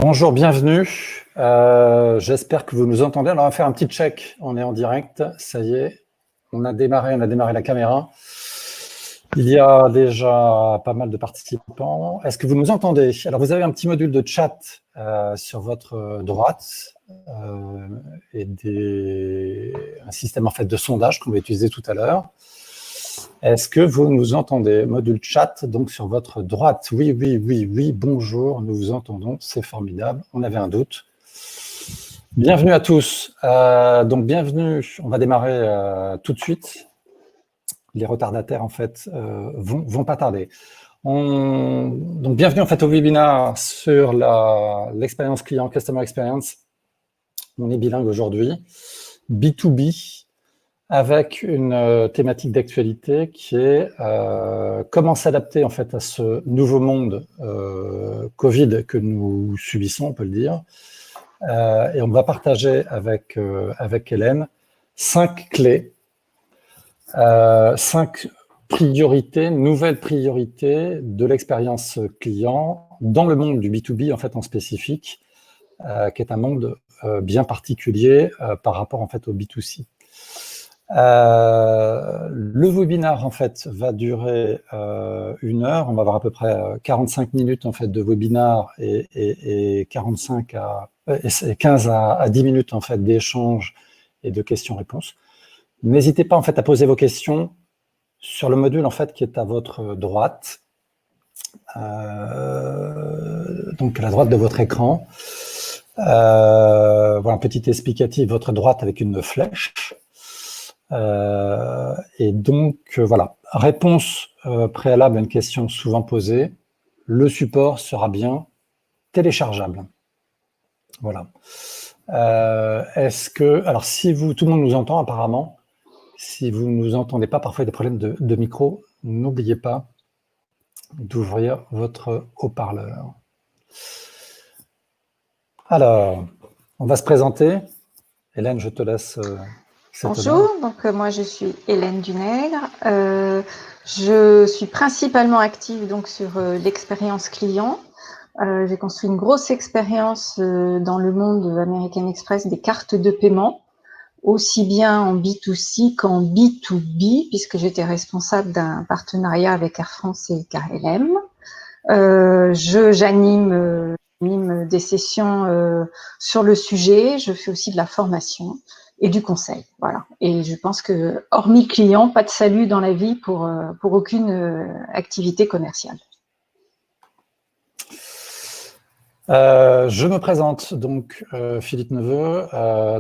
Bonjour, bienvenue. J'espère que vous nous entendez. Alors, on va faire un petit check. On est en direct. Ça y est, on a démarré la caméra. Il y a déjà pas mal de participants. Est-ce que vous nous entendez? Alors, vous avez un petit module de chat sur votre droite et un système en fait de sondage qu'on va utiliser tout à l'heure. Est-ce que vous nous entendez? Module chat, donc sur votre droite. Oui, oui, oui, oui, bonjour, nous vous entendons, c'est formidable, on avait un doute. Bienvenue à tous. Donc, bienvenue, on va démarrer tout de suite. Les retardataires, en fait, vont pas tarder. Donc, bienvenue, en fait, au webinaire sur l'expérience client, Customer Experience. On est bilingue aujourd'hui. B2B. Avec une thématique d'actualité qui est comment s'adapter en fait à ce nouveau monde Covid que nous subissons, on peut le dire. Et on va partager avec Hélène 5 clés, 5 priorités, nouvelles priorités de l'expérience client dans le monde du B2B en fait en spécifique, qui est un monde bien particulier par rapport en fait au B2C. Le webinaire en fait va durer 1 heure. On va avoir à peu près 45 minutes en fait de webinaire et 15 à 10 minutes en fait d'échange et de questions-réponses. N'hésitez pas en fait à poser vos questions sur le module en fait qui est à votre droite, donc à la droite de votre écran. Voilà un petit explicatif, votre droite avec une flèche. Et donc, voilà, réponse préalable à une question souvent posée. Le support sera bien téléchargeable. Voilà. Est-ce que, alors si tout le monde nous entend apparemment, si vous ne nous entendez pas, parfois il y a des problèmes de micro, n'oubliez pas d'ouvrir votre haut-parleur. Alors, on va se présenter. Hélène, je te laisse... Bonjour, donc moi je suis Hélène Dunègre. Je suis principalement active donc sur l'expérience client. J'ai construit une grosse expérience dans le monde American Express des cartes de paiement, aussi bien en B2C qu'en B2B, puisque j'étais responsable d'un partenariat avec Air France et KLM. J'anime des sessions sur le sujet, je fais aussi de la formation et du conseil, voilà. Et je pense que, hormis le client, pas de salut dans la vie pour aucune activité commerciale. Je me présente, donc Philippe Neveu,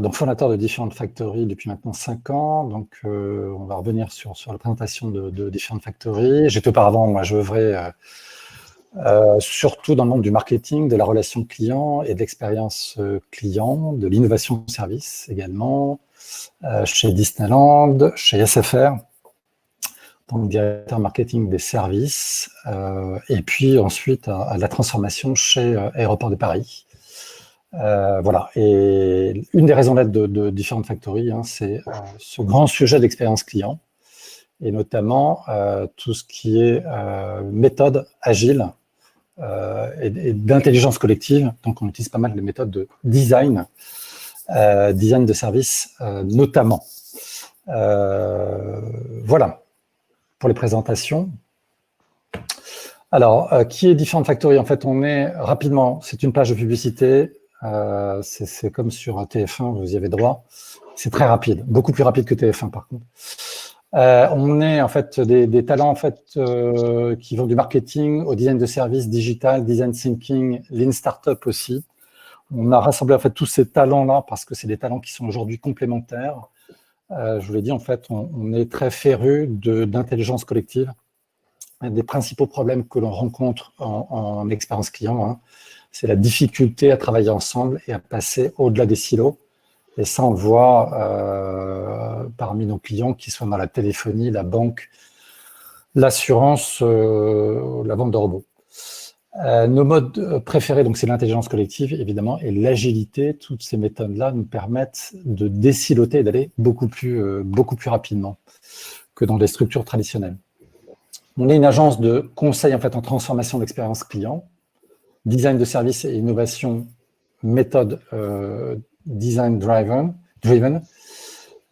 donc fondateur de Different Factory depuis maintenant 5 ans. Donc on va revenir sur la présentation de Different Factory. J'étais auparavant, moi je œuvrais surtout dans le monde du marketing, de la relation client et de l'expérience client, de l'innovation service également, chez Disneyland, chez SFR, donc directeur marketing des services, et puis ensuite à la transformation chez Aéroports de Paris. Voilà, et une des raisons d'être de Different Factory, hein, c'est ce grand sujet d'expérience client, et notamment tout ce qui est méthode agile et d'intelligence collective. Donc on utilise pas mal de méthodes de design, design de service notamment. Voilà pour les présentations. Alors, qui est Different Factory? En fait, on est rapidement, c'est une page de publicité, c'est comme sur TF1, vous y avez droit. C'est très rapide, beaucoup plus rapide que TF1 par contre. On est en fait des talents en fait qui vont du marketing au design de services digital, design thinking, lean startup aussi. On a rassemblé en fait tous ces talents-là parce que c'est des talents qui sont aujourd'hui complémentaires. Je vous l'ai dit, en fait, on est très féru d'intelligence collective. Un des principaux problèmes que l'on rencontre en expérience client, hein, c'est la difficulté à travailler ensemble et à passer au-delà des silos. Et ça, on le voit parmi nos clients, qui soient dans la téléphonie, la banque, l'assurance, la vente de robots. Nos modes préférés, donc c'est l'intelligence collective, évidemment, et l'agilité. Toutes ces méthodes-là nous permettent de désiloter et d'aller beaucoup plus rapidement que dans des structures traditionnelles. On est une agence de conseil en fait en transformation d'expérience client, design de service et innovation, méthode design driven.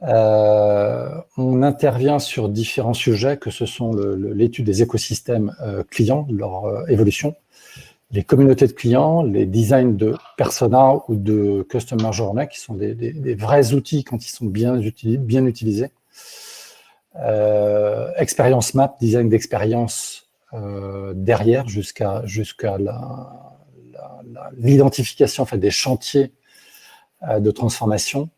On intervient sur différents sujets, que ce sont l'étude des écosystèmes clients, leur évolution, les communautés de clients, les designs de persona ou de customer journey, qui sont des vrais outils quand ils sont bien utilisés. Expérience map, design d'expérience derrière, jusqu'à l'identification en fait, des chantiers de transformation.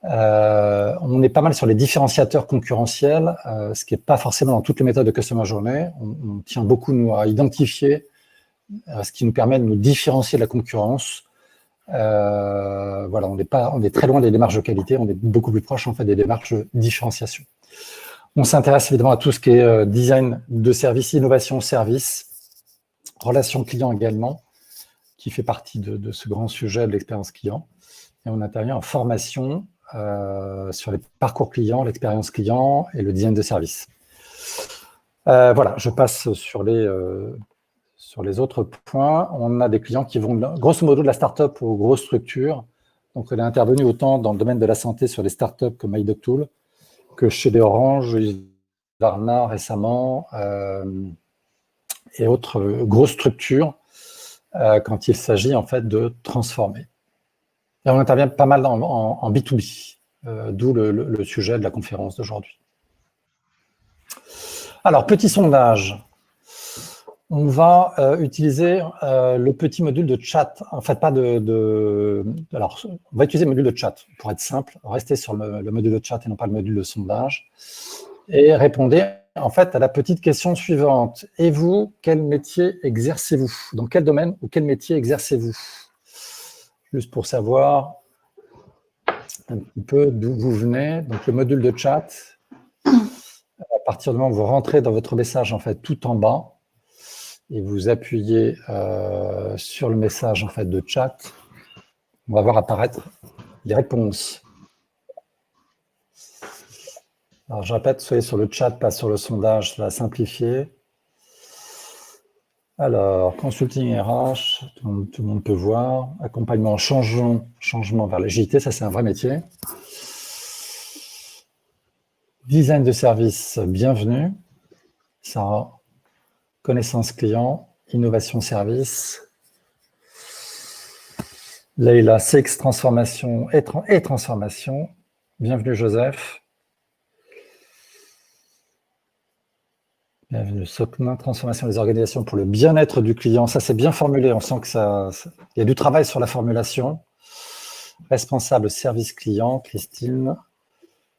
On est pas mal sur les différenciateurs concurrentiels, ce qui n'est pas forcément dans toutes les méthodes de Customer Journey. On tient beaucoup, nous, à identifier ce qui nous permet de nous différencier de la concurrence. Voilà, on est très loin des démarches de qualité, on est beaucoup plus proche en fait, des démarches de différenciation. On s'intéresse évidemment à tout ce qui est design de service, innovation service, relations clients également, qui fait partie de ce grand sujet de l'expérience client. Et on intervient en formation sur les parcours clients, l'expérience client et le design de service. Voilà, je passe sur les autres points. On a des clients qui vont, grosso modo, de la start-up aux grosses structures. Donc, elle est intervenue autant dans le domaine de la santé sur des start-up comme iDocTool que chez des Orange, Varna récemment et autres grosses structures quand il s'agit en fait de transformer. Et on intervient pas mal en B2B, d'où le sujet de la conférence d'aujourd'hui. Alors, petit sondage. On va utiliser le petit module de chat. En fait, pas alors, on va utiliser le module de chat pour être simple. Restez sur le module de chat et non pas le module de sondage. Et répondez en fait à la petite question suivante. Et vous, quel métier exercez-vous? Dans quel domaine ou quel métier exercez-vous? Juste pour savoir un petit peu d'où vous venez. Donc, le module de chat, à partir du moment où vous rentrez dans votre message en fait tout en bas, et vous appuyez sur le message en fait, de chat, on va voir apparaître les réponses. Alors, je répète, soyez sur le chat, pas sur le sondage, ça va simplifier. Alors, consulting RH, tout le monde peut voir. Accompagnement, changement vers l'agilité, ça c'est un vrai métier. Design de service, bienvenue. Sarah. Connaissance client, innovation service. Leïla, CX transformation et transformation. Bienvenue Joseph. Bienvenue Sokna, transformation des organisations pour le bien-être du client. Ça c'est bien formulé, on sent que il y a du travail sur la formulation. Responsable service client, Christine.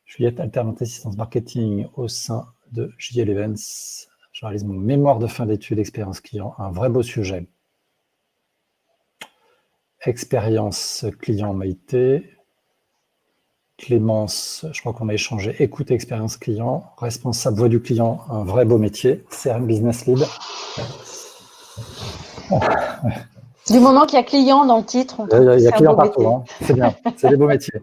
Juliette, alternante assistance marketing au sein de JL Events. Je réalise mon mémoire de fin d'études, expérience client, un vrai beau sujet. Expérience client Maïté. Clémence, je crois qu'on a échangé. Écoute, expérience client. Responsable voix du client, un vrai beau métier. CRM Business Lead. Du moment qu'il y a client dans le titre, on trouve il y a client partout, hein. C'est bien, c'est des beaux métiers.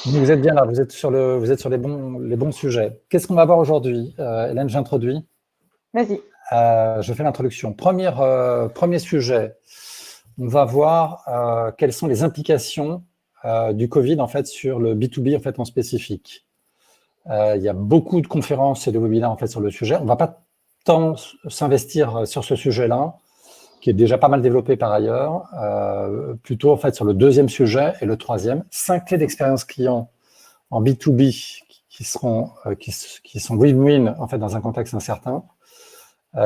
Vous êtes bien là, vous êtes sur les bons sujets. Qu'est-ce qu'on va voir aujourd'hui? Hélène, j'introduis. Vas-y. Je fais l'introduction. Premier sujet, on va voir quelles sont les implications du Covid en fait, sur le B2B en, fait, en spécifique. Il y a beaucoup de conférences et de webinaires en fait, sur le sujet. On ne va pas tant s'investir sur ce sujet-là, qui est déjà pas mal développé par ailleurs, plutôt en fait, sur le deuxième sujet et le troisième. 5 clés d'expérience client en B2B qui sont win-win en fait, dans un contexte incertain.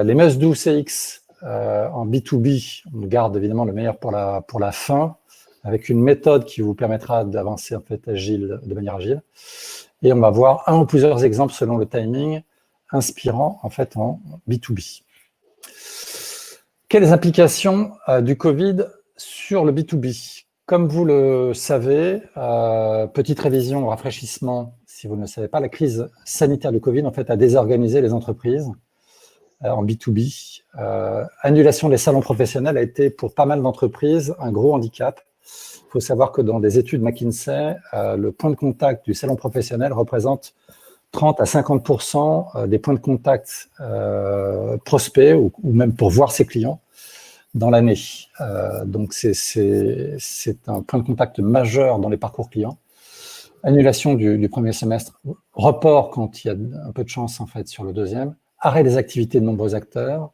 Les must-do CX en B2B, on garde évidemment le meilleur pour la fin, avec une méthode qui vous permettra d'avancer en fait, de manière agile. Et on va voir un ou plusieurs exemples selon le timing inspirant en fait en B2B. Quelles implications du Covid sur le B2B? Comme vous le savez, petite révision, rafraîchissement, si vous ne le savez pas, la crise sanitaire du Covid en fait, a désorganisé les entreprises en B2B. Annulation des salons professionnels a été pour pas mal d'entreprises un gros handicap. Il faut savoir que dans des études McKinsey, le point de contact du salon professionnel représente 30 à 50% des points de contact prospects ou même pour voir ses clients. dans l'année. Donc, c'est un point de contact majeur dans les parcours clients. Annulation du premier semestre, report quand il y a un peu de chance en fait sur le deuxième, arrêt des activités de nombreux acteurs,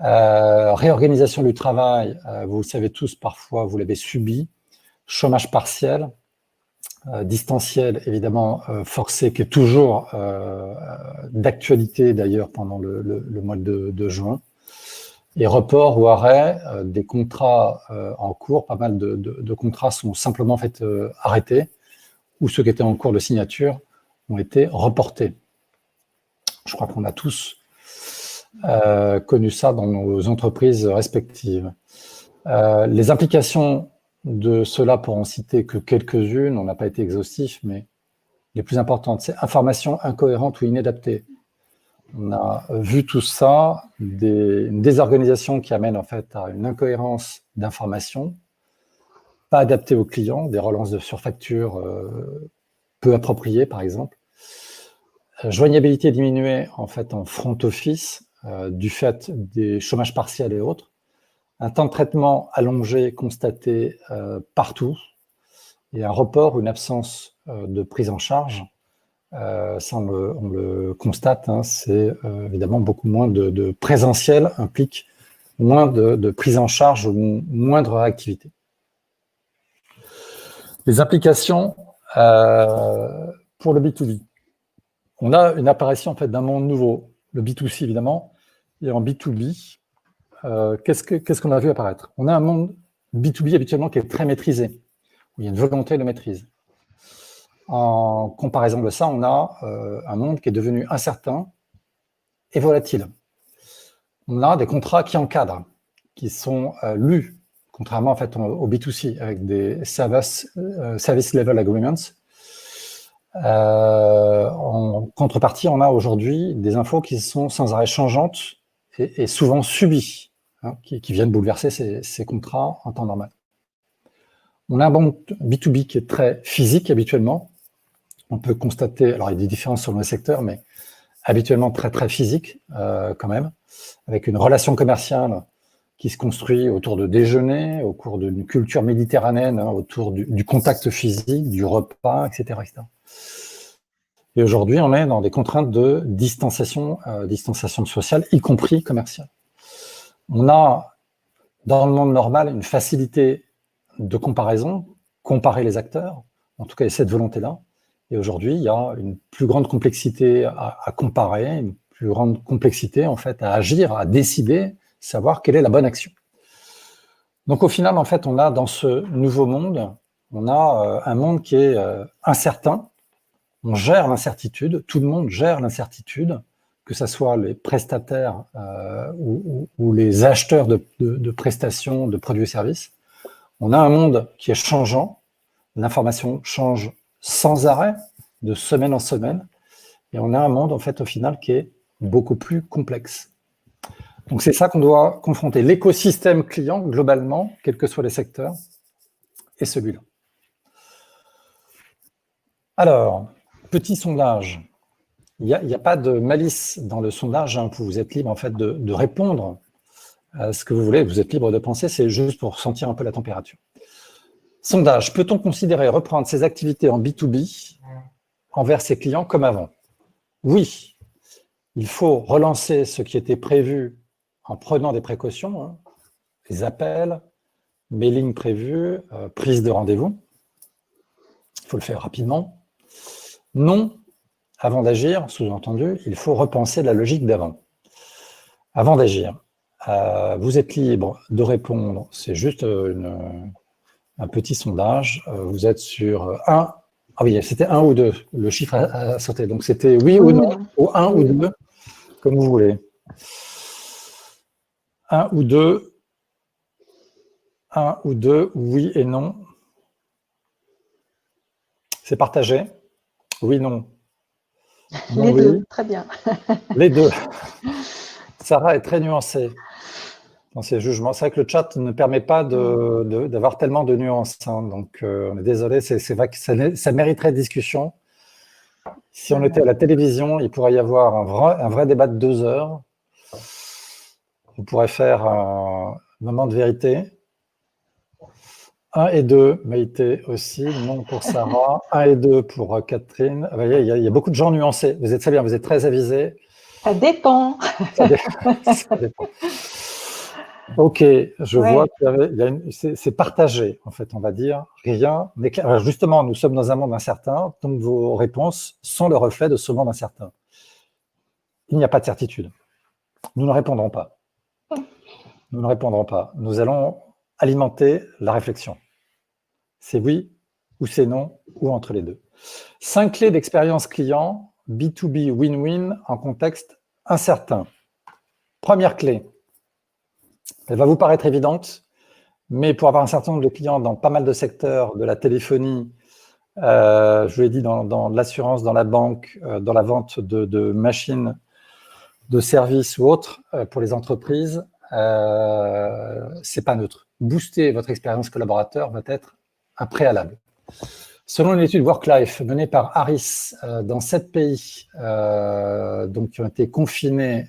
réorganisation du travail, vous le savez tous, parfois vous l'avez subi, chômage partiel, distanciel évidemment forcé, qui est toujours d'actualité d'ailleurs pendant le mois de juin, et report ou arrêt des contrats en cours. Pas mal de contrats sont simplement en fait arrêtés, ou ceux qui étaient en cours de signature ont été reportés. Je crois qu'on a tous connu ça dans nos entreprises respectives. Les implications de cela, pour en citer que quelques-unes, on n'a pas été exhaustif, mais les plus importantes, c'est information incohérente ou inadaptée. On a vu tout ça, une désorganisation qui amène en fait à une incohérence d'information, pas adaptée aux clients, des relances de surfacture peu appropriées par exemple. Joignabilité diminuée en fait en front office du fait des chômages partiels et autres. Un temps de traitement allongé constaté partout et un report ou une absence de prise en charge. Ça, on le constate, hein, c'est évidemment beaucoup moins de présentiel, implique moins de prise en charge ou moindre réactivité. Les implications pour le B2B. On a une apparition en fait, d'un monde nouveau, le B2C évidemment, et en B2B, qu'est-ce qu'on a vu apparaître? On a un monde B2B habituellement qui est très maîtrisé, où il y a une volonté de maîtrise. En comparaison de ça, on a un monde qui est devenu incertain et volatile. On a des contrats qui encadrent, qui sont lus, contrairement en fait, au B2C, avec des service level agreements. En contrepartie, on a aujourd'hui des infos qui sont sans arrêt changeantes et souvent subies, hein, qui viennent bouleverser ces contrats en temps normal. On a un monde B2B qui est très physique habituellement. On peut constater, alors il y a des différences selon les secteurs, mais habituellement très très physique quand même, avec une relation commerciale qui se construit autour de déjeuners, au cours d'une culture méditerranéenne, hein, autour du contact physique, du repas, etc. etc. Et aujourd'hui, on est dans des contraintes de distanciation sociale, y compris commerciale. On a, dans le monde normal, une facilité de comparaison, comparer les acteurs, en tout cas, il y a cette volonté-là. Et aujourd'hui, il y a une plus grande complexité à comparer, une plus grande complexité, en fait, à agir, à décider, savoir quelle est la bonne action. Donc, au final, en fait, on a dans ce nouveau monde, on a un monde qui est incertain. On gère l'incertitude, tout le monde gère l'incertitude, que ce soit les prestataires ou les acheteurs de prestations, de produits et services. On a un monde qui est changeant, l'information change sans arrêt, de semaine en semaine, et on a un monde, en fait, au final, qui est beaucoup plus complexe. Donc, c'est ça qu'on doit confronter. L'écosystème client, globalement, quels que soient les secteurs, est celui-là. Alors, petit sondage. Il n'y a pas de malice dans le sondage, hein. Vous êtes libre, en fait, de répondre à ce que vous voulez. Vous êtes libre de penser, c'est juste pour sentir un peu la température. Sondage. Peut-on considérer reprendre ses activités en B2B envers ses clients comme avant? Oui. Il faut relancer ce qui était prévu en prenant des précautions, hein, les appels, mailing prévus, prise de rendez-vous. Il faut le faire rapidement. Non, avant d'agir, sous-entendu, il faut repenser la logique d'avant. Avant d'agir, vous êtes libre de répondre, c'est juste un petit sondage, vous êtes sur 1, ah oui, c'était 1 ou 2, le chiffre a sauté, donc c'était oui ou non, ou 1 ou 2, comme vous voulez. 1 ou 2, oui et non. C'est partagé. Oui, non. Non, les deux, oui. Très bien. Les deux. Sarah est très nuancée dans ses jugements. C'est vrai que le chat ne permet pas d'avoir tellement de nuances. Hein, donc, on est désolé, c'est vrai que ça mériterait discussion. Si on était à la télévision, il pourrait y avoir un vrai débat de 2 heures. On pourrait faire Moment de vérité. 1 et 2, Maïté aussi, non pour Sarah. 1 et 2 pour Catherine. Vous voyez, il y a beaucoup de gens nuancés. Vous êtes très bien, vous êtes très avisés. Ça dépend. Ça dépend. Ok, je vois que c'est partagé, en fait, on va dire. Rien n'est clair. Alors justement, nous sommes dans un monde incertain, donc vos réponses sont le reflet de ce monde incertain. Il n'y a pas de certitude. Nous ne répondrons pas. Nous ne répondrons pas. Nous allons alimenter la réflexion. C'est oui ou c'est non ou entre les deux. 5 clés d'expérience client, B2B win-win en contexte incertain. Première clé, elle va vous paraître évidente, mais pour avoir un certain nombre de clients dans pas mal de secteurs, de la téléphonie, je vous l'ai dit, dans l'assurance, dans la banque, dans la vente de machines, de services ou autres, pour les entreprises, c'est pas neutre. Booster votre expérience collaborateur va être un préalable. Selon une étude Work-Life menée par Harris dans 7 pays donc, qui ont été confinés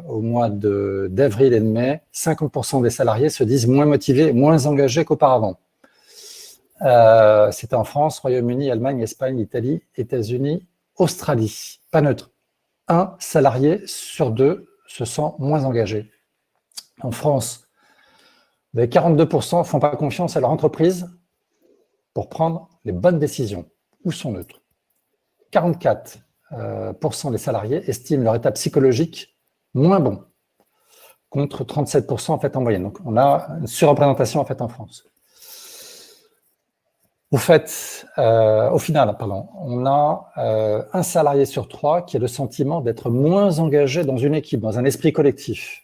au mois d'avril et de mai, 50% des salariés se disent moins motivés, moins engagés qu'auparavant. C'était en France, Royaume-Uni, Allemagne, Espagne, Italie, États-Unis, Australie. Pas neutre. 1 salarié sur 2 se sent moins engagé. En France, 42% ne font pas confiance à leur entreprise pour prendre les bonnes décisions ou sont neutres. 44% des salariés estiment leur état psychologique moins bon, contre 37% en fait en moyenne. Donc on a une surreprésentation en fait en France. Au final, on a 1 salarié sur 3 qui a le sentiment d'être moins engagé dans une équipe, dans un esprit collectif.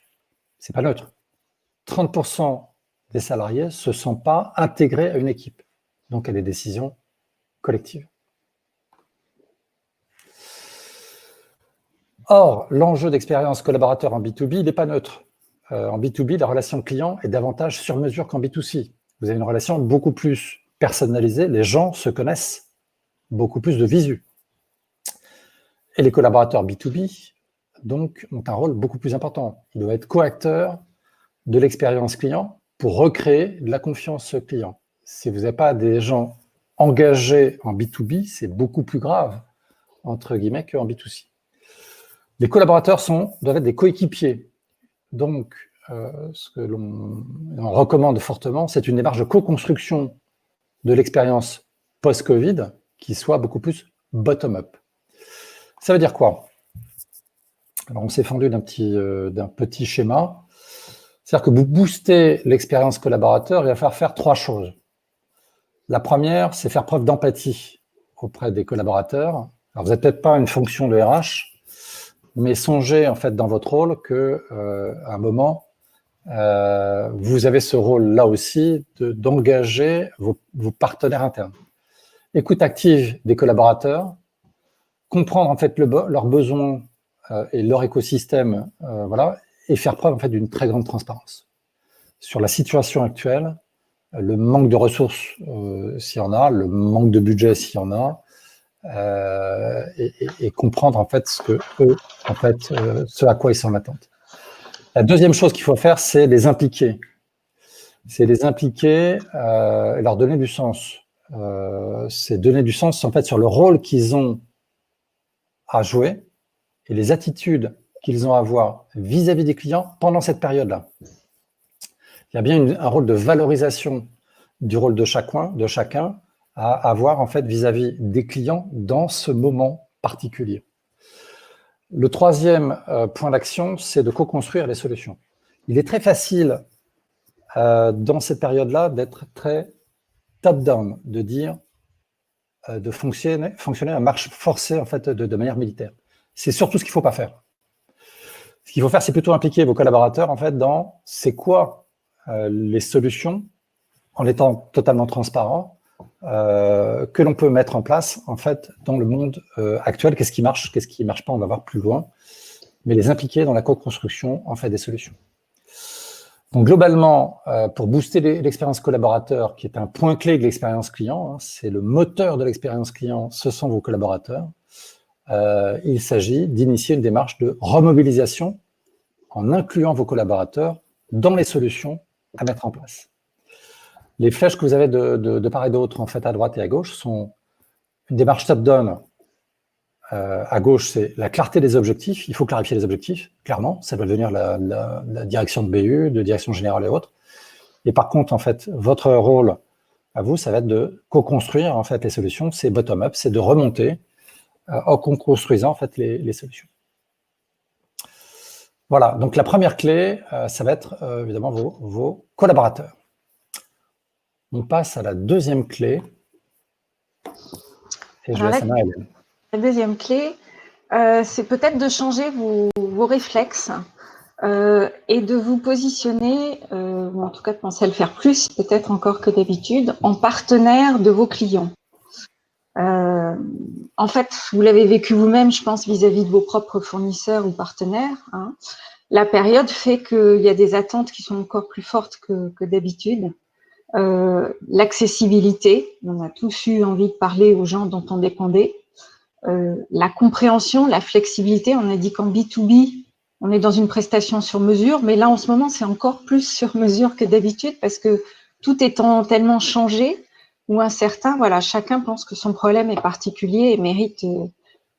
C'est pas neutre. 30% des salariés ne se sentent pas intégrés à une équipe, donc à des décisions collectives. Or, l'enjeu d'expérience collaborateur en B2B, il n'est pas neutre. En B2B, la relation client est davantage sur mesure qu'en B2C. Vous avez une relation beaucoup plus personnalisée, les gens se connaissent, beaucoup plus de visu. Et les collaborateurs B2B, donc, ont un rôle beaucoup plus important. Ils doivent être coacteurs de l'expérience client pour recréer de la confiance client. Si vous n'avez pas des gens engagés en B2B, c'est beaucoup plus grave, entre guillemets, qu'en B2C. Les collaborateurs doivent être des coéquipiers. Donc, ce que l'on recommande fortement, c'est une démarche de co-construction de l'expérience post-Covid qui soit beaucoup plus bottom-up. Ça veut dire quoi? Alors, on s'est fendu d'un petit schéma. C'est-à-dire que vous boostez l'expérience collaborateur, il va falloir faire 3 choses. La première, c'est faire preuve d'empathie auprès des collaborateurs. Alors, vous n'avez peut-être pas une fonction de RH, mais songez en fait dans votre rôle qu'à un moment, vous avez ce rôle-là aussi d'engager vos partenaires internes. Écoute active des collaborateurs, comprendre en fait leurs besoins et leur écosystème, voilà, et faire preuve en fait d'une très grande transparence sur la situation actuelle, le manque de ressources s'il y en a, le manque de budget s'il y en a, et comprendre en fait ce à quoi ils s'en attendent. La deuxième chose qu'il faut faire, c'est les impliquer. C'est les impliquer et leur donner du sens. C'est donner du sens en fait sur le rôle qu'ils ont à jouer et les attitudes qu'ils ont à avoir vis-à-vis des clients pendant cette période-là. Il y a bien un rôle de valorisation du rôle de chacun à avoir en fait vis-à-vis des clients dans ce moment particulier. Le troisième point d'action, c'est de co-construire les solutions. Il est très facile dans cette période-là d'être très top-down, de dire, de fonctionner à marche forcée en fait de manière militaire. C'est surtout ce qu'il ne faut pas faire. Ce qu'il faut faire, c'est plutôt impliquer vos collaborateurs en fait dans c'est quoi les solutions, en étant totalement transparent, que l'on peut mettre en place en fait dans le monde actuel. Qu'est-ce qui marche pas, on va voir plus loin, mais les impliquer dans la co-construction en fait des solutions. Donc globalement, pour booster l'expérience collaborateur, qui est un point clé de l'expérience client, hein, c'est le moteur de l'expérience client, ce sont vos collaborateurs. Il s'agit d'initier une démarche de remobilisation en incluant vos collaborateurs dans les solutions à mettre en place. Les flèches que vous avez de part et d'autre, en fait, à droite et à gauche, sont une démarche top-down. À gauche, c'est la clarté des objectifs. Il faut clarifier les objectifs, clairement. Ça va devenir la direction de BU, de direction générale et autres. Et par contre, en fait, votre rôle à vous, ça va être de co-construire en fait les solutions. C'est bottom-up, c'est de remonter en construisant en fait les solutions. Voilà. Donc la première clé, ça va être évidemment vos collaborateurs. On passe à la deuxième clé. Et je laisse à Hélène. La deuxième clé, c'est peut-être de changer vos réflexes et de vous positionner, ou en tout cas de penser à le faire plus, peut-être encore que d'habitude, en partenaire de vos clients. En fait, vous l'avez vécu vous-même, je pense, vis-à-vis de vos propres fournisseurs ou partenaires. Hein. La période fait qu'il y a des attentes qui sont encore plus fortes que d'habitude. L'accessibilité, on a tous eu envie de parler aux gens dont on dépendait. La compréhension, la flexibilité, on a dit qu'en B2B, on est dans une prestation sur mesure, mais là en ce moment c'est encore plus sur mesure que d'habitude parce que tout étant tellement changé ou incertain, voilà, chacun pense que son problème est particulier et mérite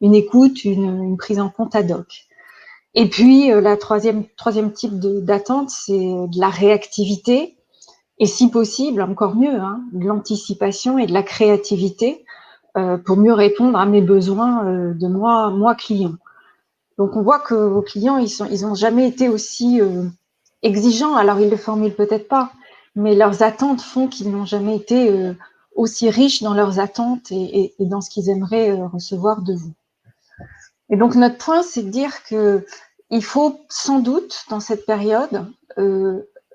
une écoute, une prise en compte ad hoc. Et puis la troisième type d'attente, c'est de la réactivité et si possible, encore mieux, hein, de l'anticipation et de la créativité pour mieux répondre à mes besoins de moi client. Donc on voit que vos clients, ils ont jamais été aussi exigeants. Alors ils le formulent peut-être pas, mais leurs attentes font qu'ils n'ont jamais été aussi riches dans leurs attentes et dans ce qu'ils aimeraient recevoir de vous. Et donc notre point, c'est de dire que il faut sans doute dans cette période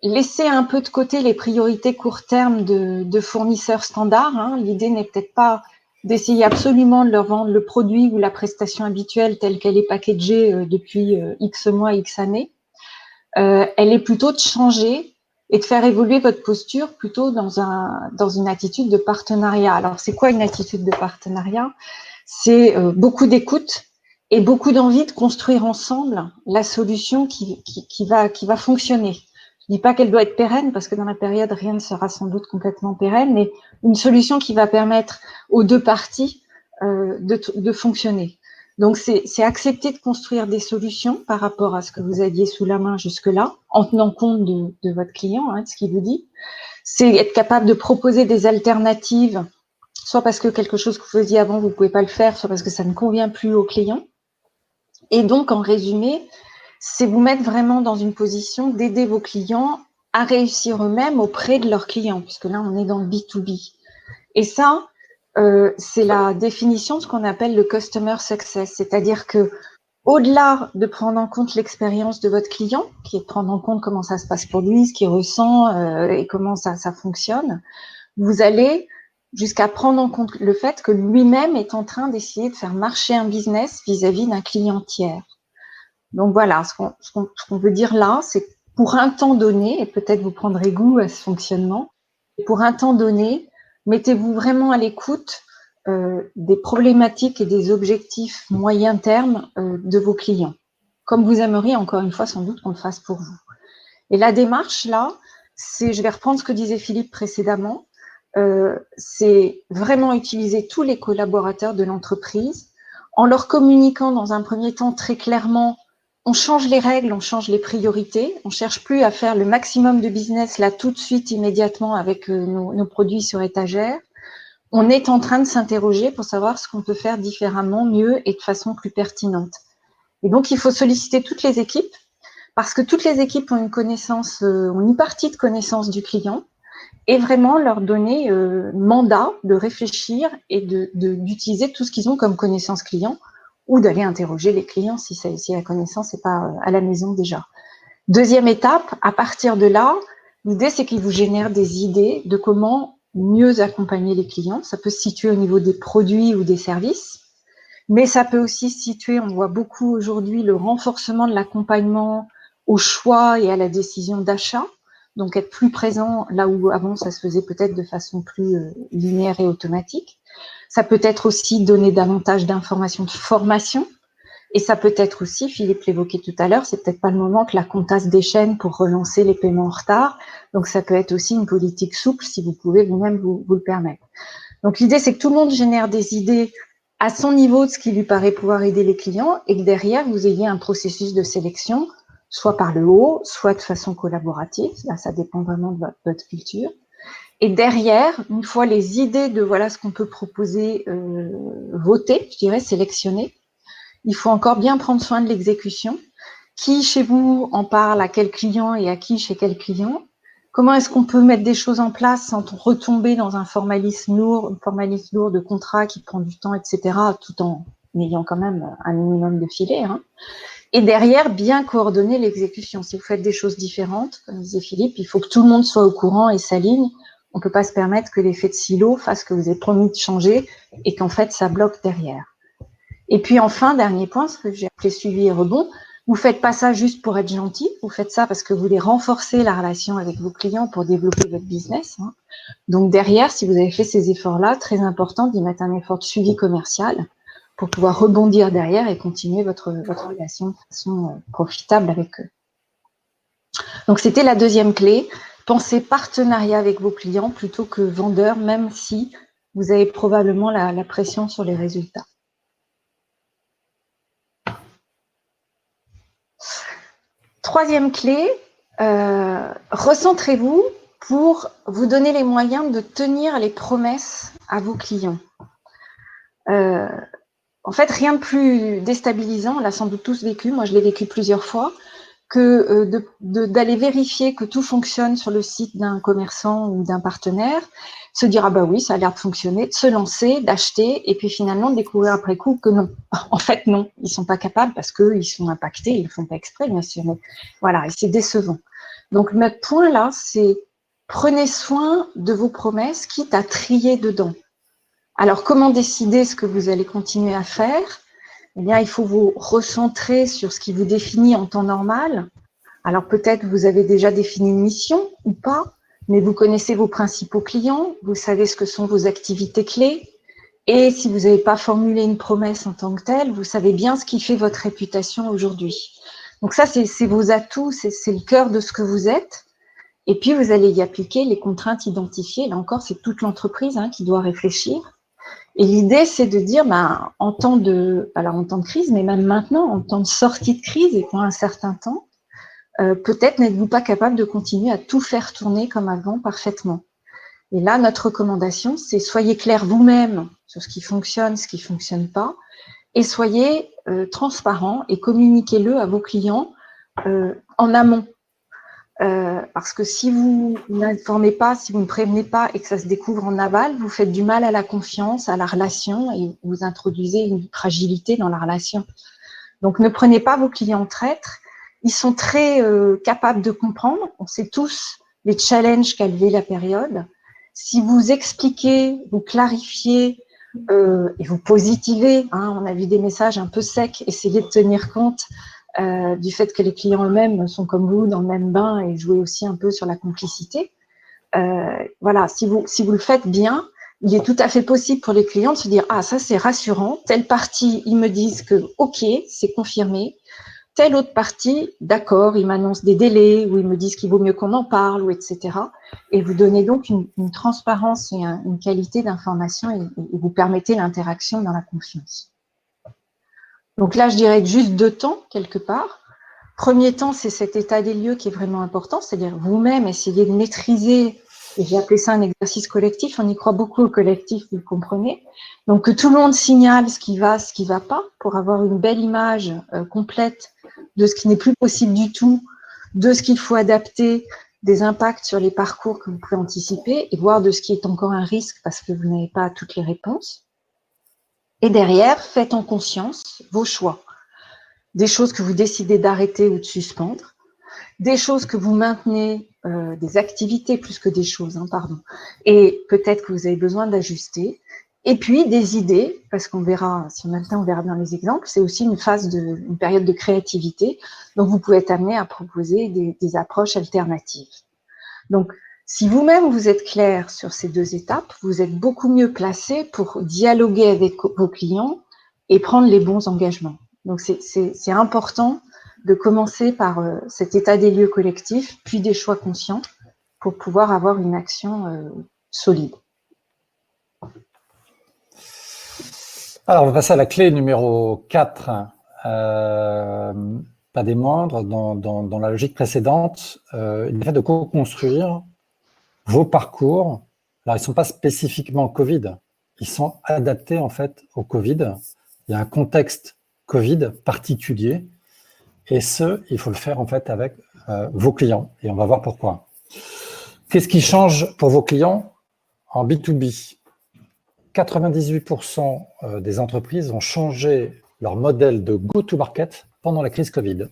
laisser un peu de côté les priorités court terme de fournisseurs standards. Hein. L'idée n'est peut-être pas d'essayer absolument de leur vendre le produit ou la prestation habituelle telle qu'elle est packagée depuis X mois, X années. Elle est plutôt de changer et de faire évoluer votre posture plutôt dans une attitude de partenariat. Alors, c'est quoi une attitude de partenariat? C'est beaucoup d'écoute et beaucoup d'envie de construire ensemble la solution qui va fonctionner. Je dis pas qu'elle doit être pérenne parce que dans la période, rien ne sera sans doute complètement pérenne, mais une solution qui va permettre aux deux parties de fonctionner. Donc, c'est accepter de construire des solutions par rapport à ce que vous aviez sous la main jusque-là, en tenant compte de votre client, hein, de ce qu'il vous dit. C'est être capable de proposer des alternatives, soit parce que quelque chose que vous faisiez avant, vous ne pouvez pas le faire, soit parce que ça ne convient plus au client. Et donc, en résumé, c'est vous mettre vraiment dans une position d'aider vos clients à réussir eux-mêmes auprès de leurs clients, puisque là, on est dans le B2B. Et ça, c'est la définition de ce qu'on appelle le customer success, c'est-à-dire que au-delà de prendre en compte l'expérience de votre client, qui est de prendre en compte comment ça se passe pour lui, ce qu'il ressent et comment ça fonctionne, vous allez jusqu'à prendre en compte le fait que lui-même est en train d'essayer de faire marcher un business vis-à-vis d'un client tiers. Donc voilà, ce qu'on veut dire là, c'est pour un temps donné, et peut-être vous prendrez goût à ce fonctionnement, pour un temps donné, mettez-vous vraiment à l'écoute des problématiques et des objectifs moyen terme de vos clients, comme vous aimeriez encore une fois sans doute qu'on le fasse pour vous. Et la démarche là, je vais reprendre ce que disait Philippe précédemment, c'est vraiment utiliser tous les collaborateurs de l'entreprise en leur communiquant dans un premier temps très clairement. On change les règles, on change les priorités, on cherche plus à faire le maximum de business là tout de suite, immédiatement avec nos produits sur étagère. On est en train de s'interroger pour savoir ce qu'on peut faire différemment, mieux et de façon plus pertinente. Et donc, il faut solliciter toutes les équipes parce que toutes les équipes ont une partie de connaissance du client et vraiment leur donner mandat de réfléchir et d'utiliser tout ce qu'ils ont comme connaissance client ou d'aller interroger les clients si la connaissance n'est pas à la maison déjà. Deuxième étape, à partir de là, l'idée c'est qu'ils vous génèrent des idées de comment mieux accompagner les clients. Ça peut se situer au niveau des produits ou des services, mais ça peut aussi se situer, on voit beaucoup aujourd'hui, le renforcement de l'accompagnement au choix et à la décision d'achat. Donc être plus présent là où avant ça se faisait peut-être de façon plus linéaire et automatique. Ça peut être aussi donner davantage d'informations de formation Et ça peut être aussi, Philippe l'évoquait tout à l'heure, c'est peut-être pas le moment que la compta se déchaîne pour relancer les paiements en retard. Donc ça peut être aussi une politique souple si vous pouvez vous-même vous le permettre. Donc l'idée, c'est que tout le monde génère des idées à son niveau de ce qui lui paraît pouvoir aider les clients et que derrière, vous ayez un processus de sélection, soit par le haut, soit de façon collaborative. Là, ça dépend vraiment de votre culture. Et derrière, une fois les idées de voilà ce qu'on peut proposer votées, je dirais sélectionnées, il faut encore bien prendre soin de l'exécution. Qui chez vous en parle à quel client et à qui chez quel client? Comment est-ce qu'on peut mettre des choses en place sans retomber dans un formalisme lourd de contrat qui prend du temps, etc., tout en ayant quand même un minimum de filet, hein. Et derrière, bien coordonner l'exécution. Si vous faites des choses différentes, comme disait Philippe, il faut que tout le monde soit au courant et s'aligne. On ne peut pas se permettre que l'effet de silo fasse que vous avez promis de changer et qu'en fait, ça bloque derrière. Et puis enfin, dernier point, ce que j'ai appelé suivi et rebond, vous faites pas ça juste pour être gentil, vous faites ça parce que vous voulez renforcer la relation avec vos clients pour développer votre business, hein. Donc derrière, si vous avez fait ces efforts-là, très important d'y mettre un effort de suivi commercial pour pouvoir rebondir derrière et continuer votre relation de façon profitable avec eux. Donc c'était la deuxième clé, pensez partenariat avec vos clients plutôt que vendeur, même si vous avez probablement la pression sur les résultats. Troisième clé, recentrez-vous pour vous donner les moyens de tenir les promesses à vos clients. En fait, rien de plus déstabilisant, on l'a sans doute tous vécu, moi je l'ai vécu plusieurs fois, que d'aller vérifier que tout fonctionne sur le site d'un commerçant ou d'un partenaire, se dire ah bah oui, ça a l'air de fonctionner, de se lancer, d'acheter, et puis finalement de découvrir après coup que non. En fait non, ils sont pas capables parce qu'ils sont impactés, ils le font pas exprès bien sûr, mais voilà, et c'est décevant. Donc notre point là, c'est prenez soin de vos promesses, quitte à trier dedans. Alors comment décider ce que vous allez continuer à faire? Eh bien, il faut vous recentrer sur ce qui vous définit en temps normal. Alors peut-être vous avez déjà défini une mission ou pas, mais vous connaissez vos principaux clients, vous savez ce que sont vos activités clés, et si vous n'avez pas formulé une promesse en tant que telle, vous savez bien ce qui fait votre réputation aujourd'hui. Donc ça, c'est vos atouts, c'est le cœur de ce que vous êtes, et puis vous allez y appliquer les contraintes identifiées. Là encore, c'est toute l'entreprise qui doit réfléchir. Et l'idée, c'est de dire, en temps de crise, mais même maintenant, en temps de sortie de crise et pour un certain temps, peut-être n'êtes-vous pas capable de continuer à tout faire tourner comme avant parfaitement. Et là, notre recommandation, c'est soyez clair vous-même sur ce qui fonctionne, ce qui fonctionne pas, et soyez transparent et communiquez-le à vos clients en amont. Parce que si vous n'informez pas, si vous ne prévenez pas et que ça se découvre en aval, vous faites du mal à la confiance, à la relation et vous introduisez une fragilité dans la relation. Donc ne prenez pas vos clients traîtres, ils sont très capables de comprendre, on sait tous les challenges qu'a levé la période. Si vous expliquez, vous clarifiez et vous positivez, on a vu des messages un peu secs, essayez de tenir compte du fait que les clients eux-mêmes sont comme vous dans le même bain et jouer aussi un peu sur la complicité. Voilà, si vous le faites bien, il est tout à fait possible pour les clients de se dire ah ça c'est rassurant, telle partie ils me disent que ok c'est confirmé, telle autre partie d'accord ils m'annoncent des délais ou ils me disent qu'il vaut mieux qu'on en parle ou etc. Et vous donnez donc une transparence et une qualité d'information et vous permettez l'interaction dans la confiance. Donc là, je dirais juste 2 temps, quelque part. Premier temps, c'est cet état des lieux qui est vraiment important, c'est-à-dire vous-même essayez de maîtriser, et j'ai appelé ça un exercice collectif, on y croit beaucoup au collectif, vous le comprenez. Donc que tout le monde signale ce qui va pas, pour avoir une belle image complète de ce qui n'est plus possible du tout, de ce qu'il faut adapter, des impacts sur les parcours que vous pouvez anticiper, et voir de ce qui est encore un risque parce que vous n'avez pas toutes les réponses. Et derrière, faites en conscience vos choix. Des choses que vous décidez d'arrêter ou de suspendre, des choses que vous maintenez, des activités plus que des choses, et peut-être que vous avez besoin d'ajuster, et puis des idées, parce qu'on verra, si on a le temps, on verra bien les exemples, c'est aussi une période de créativité, donc vous pouvez être amené à proposer des approches alternatives. Donc, si vous-même vous êtes clair sur ces 2 étapes, vous êtes beaucoup mieux placé pour dialoguer avec vos clients et prendre les bons engagements. Donc, c'est important de commencer par cet état des lieux collectif, puis des choix conscients pour pouvoir avoir une action solide. Alors, on va passer à la clé numéro 4, pas des moindres, dans la logique précédente, il est fait de co-construire vos parcours. Alors, ils ne sont pas spécifiquement Covid, ils sont adaptés en fait au Covid. Il y a un contexte Covid particulier, et il faut le faire en fait avec vos clients, et on va voir pourquoi. Qu'est-ce qui change pour vos clients en B2B ? 98% des entreprises ont changé leur modèle de go-to-market pendant la crise Covid.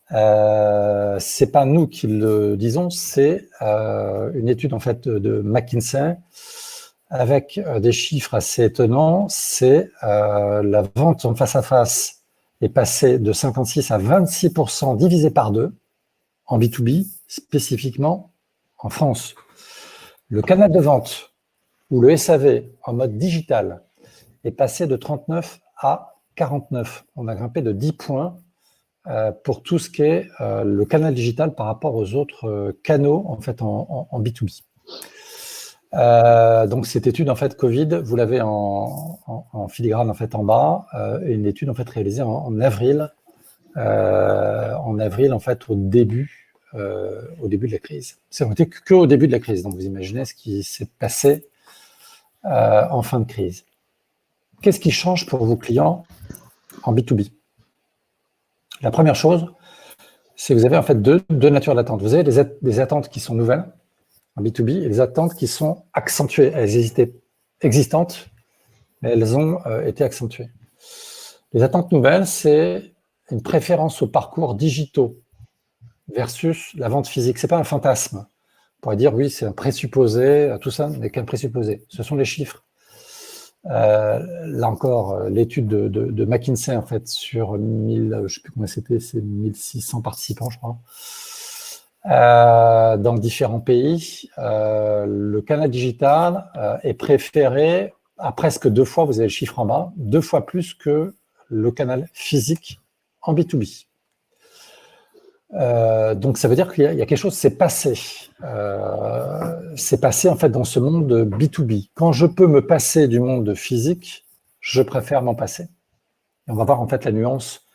C'est pas nous qui le disons, c'est une étude en fait de McKinsey avec des chiffres assez étonnants. C'est la vente en face à face est passée de 56 à 26%, divisé par 2 en B2B, spécifiquement en France. Le canal de vente où le SAV en mode digital est passé de 39 à 49. On a grimpé de 10 points pour tout ce qui est le canal digital par rapport aux autres canaux en fait en B2B. Donc cette étude en fait Covid, vous l'avez en filigrane en fait en bas, et une étude en fait réalisée en avril, en fait au début de la crise. C'est noté qu'au début de la crise. Donc vous imaginez ce qui s'est passé en fin de crise. Qu'est-ce qui change pour vos clients en B2B ? La première chose, c'est que vous avez en fait deux natures d'attente. Vous avez des attentes qui sont nouvelles en B2B et des attentes qui sont accentuées. Elles étaient existantes, mais elles ont été accentuées. Les attentes nouvelles, c'est une préférence aux parcours digitaux versus la vente physique. Ce n'est pas un fantasme. On pourrait dire, oui, c'est un présupposé, tout ça n'est qu'un présupposé. Ce sont les chiffres. Là encore, l'étude de McKinsey, en fait, sur 1000, je ne sais plus combien c'était, c'est 1600 participants, je crois, dans différents pays. Le canal digital est préféré à presque 2 fois, vous avez le chiffre en bas, 2 fois plus que le canal physique en B2B. Donc ça veut dire qu'il y a quelque chose qui s'est passé. C'est passé en fait dans ce monde B2B. Quand je peux me passer du monde physique, je préfère m'en passer. Et on va voir en fait la nuance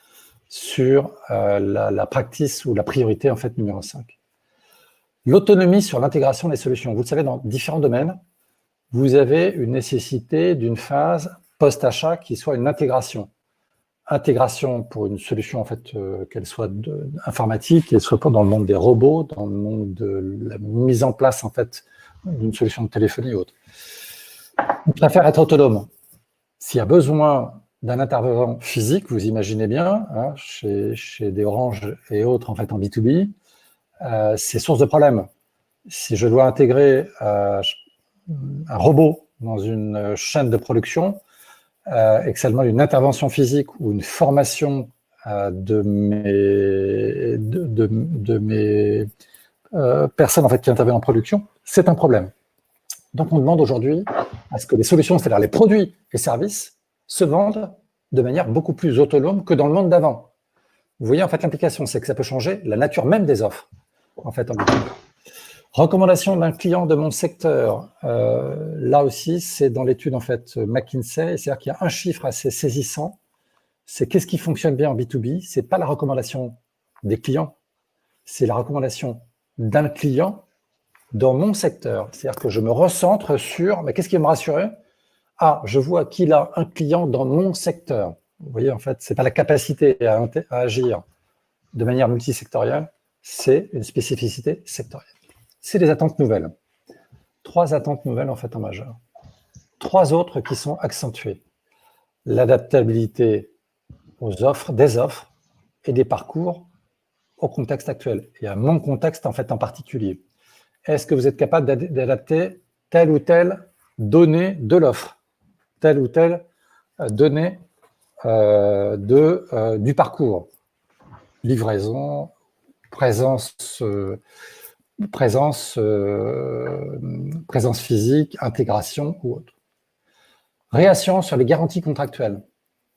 sur la practice ou la priorité en fait numéro 5. L'autonomie sur l'intégration des solutions. Vous le savez, dans différents domaines, vous avez une nécessité d'une phase post-achat qui soit une intégration. Intégration pour une solution en fait qu'elle soit informatique, qu'elle soit pas dans le monde des robots, dans le monde de la mise en place en fait d'une solution de téléphonie ou autre. On préfère être autonome. S'il y a besoin d'un intervenant physique, vous imaginez bien, hein, chez des Orange et autres en fait en B2B, c'est source de problème. Si je dois intégrer un robot dans une chaîne de production, et que ça demande une intervention physique ou une formation de mes personnes en fait, qui interviennent en production, c'est un problème. Donc on demande aujourd'hui à ce que les solutions, c'est-à-dire les produits et services, se vendent de manière beaucoup plus autonome que dans le monde d'avant. Vous voyez, en fait, l'implication, c'est que ça peut changer la nature même des offres, en fait, en B2B. Recommandation d'un client de mon secteur. Là aussi, c'est dans l'étude en fait McKinsey. C'est-à-dire qu'il y a un chiffre assez saisissant. C'est qu'est-ce qui fonctionne bien en B2B. C'est pas la recommandation des clients, c'est la recommandation d'un client dans mon secteur. C'est-à-dire que je me recentre sur, mais qu'est-ce qui va me rassurer ? Ah, je vois qu'il a un client dans mon secteur. Vous voyez, en fait, c'est pas la capacité à agir de manière multisectorielle, c'est une spécificité sectorielle. C'est des attentes nouvelles. 3 attentes nouvelles en fait en majeur. 3 autres qui sont accentuées. L'adaptabilité aux offres, des offres et des parcours au contexte actuel et à mon contexte en fait en particulier. Est-ce que vous êtes capable d'adapter telle ou telle donnée de l'offre, telle ou telle donnée du parcours, livraison, présence physique, intégration ou autre. Réassurance sur les garanties contractuelles.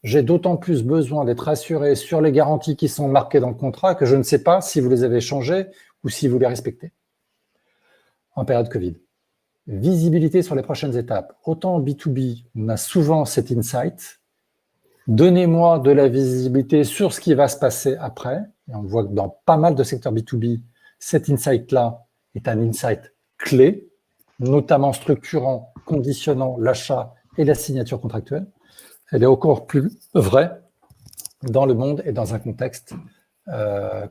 j'ai d'autant plus besoin d'être rassuré sur les garanties qui sont marquées dans le contrat que je ne sais pas si vous les avez changées ou si vous les respectez en période Covid. Visibilité sur les prochaines étapes. Autant en B2B, on a souvent cet insight. Donnez-moi de la visibilité sur ce qui va se passer après. Et on voit que dans pas mal de secteurs B2B, cet insight-là est un insight clé, notamment structurant, conditionnant l'achat et la signature contractuelle. Elle est encore plus vraie dans le monde et dans un contexte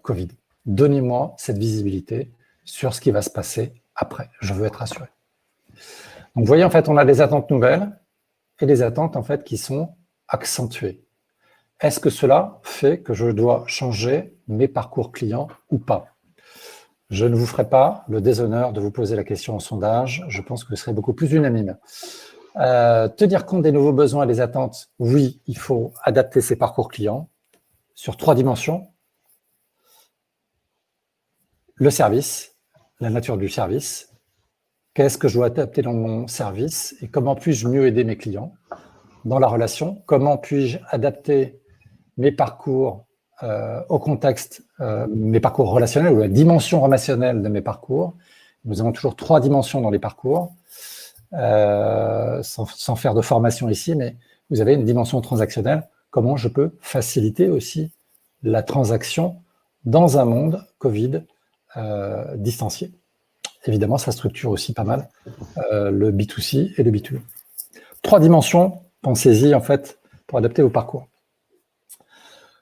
Covid. Donnez-moi cette visibilité sur ce qui va se passer après. Je veux être rassuré. Donc, vous voyez, en fait, on a des attentes nouvelles et des attentes, en fait, qui sont accentuées. Est-ce que cela fait que je dois changer mes parcours clients ou pas? Je ne vous ferai pas le déshonneur de vous poser la question en sondage. Je pense que ce serait beaucoup plus unanime. Tenir compte des nouveaux besoins et des attentes, oui, il faut adapter ses parcours clients sur 3 dimensions. Le service, la nature du service. Qu'est-ce que je dois adapter dans mon service et comment puis-je mieux aider mes clients dans la relation? Comment puis-je adapter mes parcours au contexte, mes parcours relationnels ou la dimension relationnelle de mes parcours? Nous avons toujours 3 dimensions dans les parcours, sans faire de formation ici, mais vous avez une dimension transactionnelle. Comment je peux faciliter aussi la transaction dans un monde Covid distancié? Évidemment, ça structure aussi pas mal le B2C et le B2B. 3 dimensions, pensez-y en fait, pour adapter vos parcours.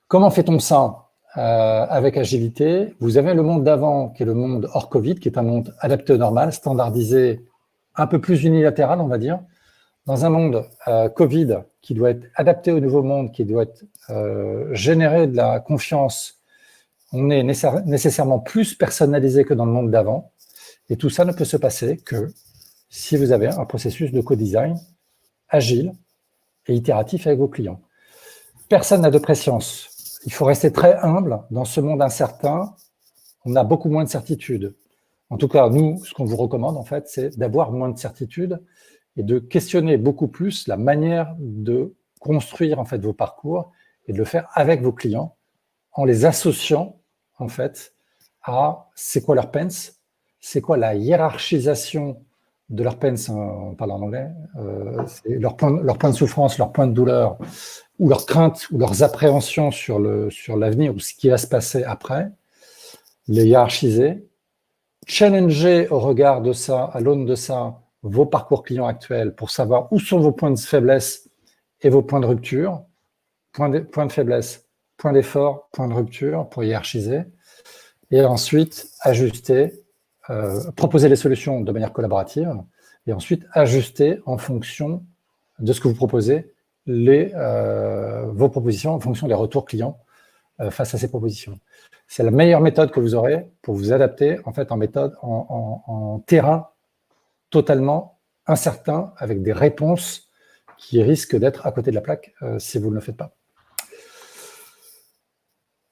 Comment fait-on ça avec agilité? Vous avez le monde d'avant, qui est le monde hors Covid, qui est un monde adapté au normal, standardisé, un peu plus unilatéral, on va dire. Dans un monde Covid, qui doit être adapté au nouveau monde, qui doit être générer de la confiance, on est nécessairement plus personnalisé que dans le monde d'avant. Et tout ça ne peut se passer que si vous avez un processus de co-design agile et itératif avec vos clients. Personne n'a de préscience. Il faut rester très humble dans ce monde incertain. On a beaucoup moins de certitudes. En tout cas, nous, ce qu'on vous recommande, en fait, c'est d'avoir moins de certitudes et de questionner beaucoup plus la manière de construire, en fait, vos parcours et de le faire avec vos clients en les associant, en fait, à c'est quoi leur pains, c'est quoi la hiérarchisation de leur pains, on parle en anglais, c'est leur point de souffrance, leur point de douleur, ou leurs craintes, ou leurs appréhensions sur l'avenir, ou ce qui va se passer après, les hiérarchiser, challenger au regard de ça, à l'aune de ça, vos parcours clients actuels pour savoir où sont vos points de faiblesse et vos points de rupture, points de faiblesse, points d'effort, points de rupture pour hiérarchiser, et ensuite ajuster, proposer les solutions de manière collaborative et ensuite ajuster en fonction de ce que vous proposez vos propositions en fonction des retours clients face à ces propositions. C'est la meilleure méthode que vous aurez pour vous adapter en fait en terrain totalement incertain avec des réponses qui risquent d'être à côté de la plaque si vous ne le faites pas.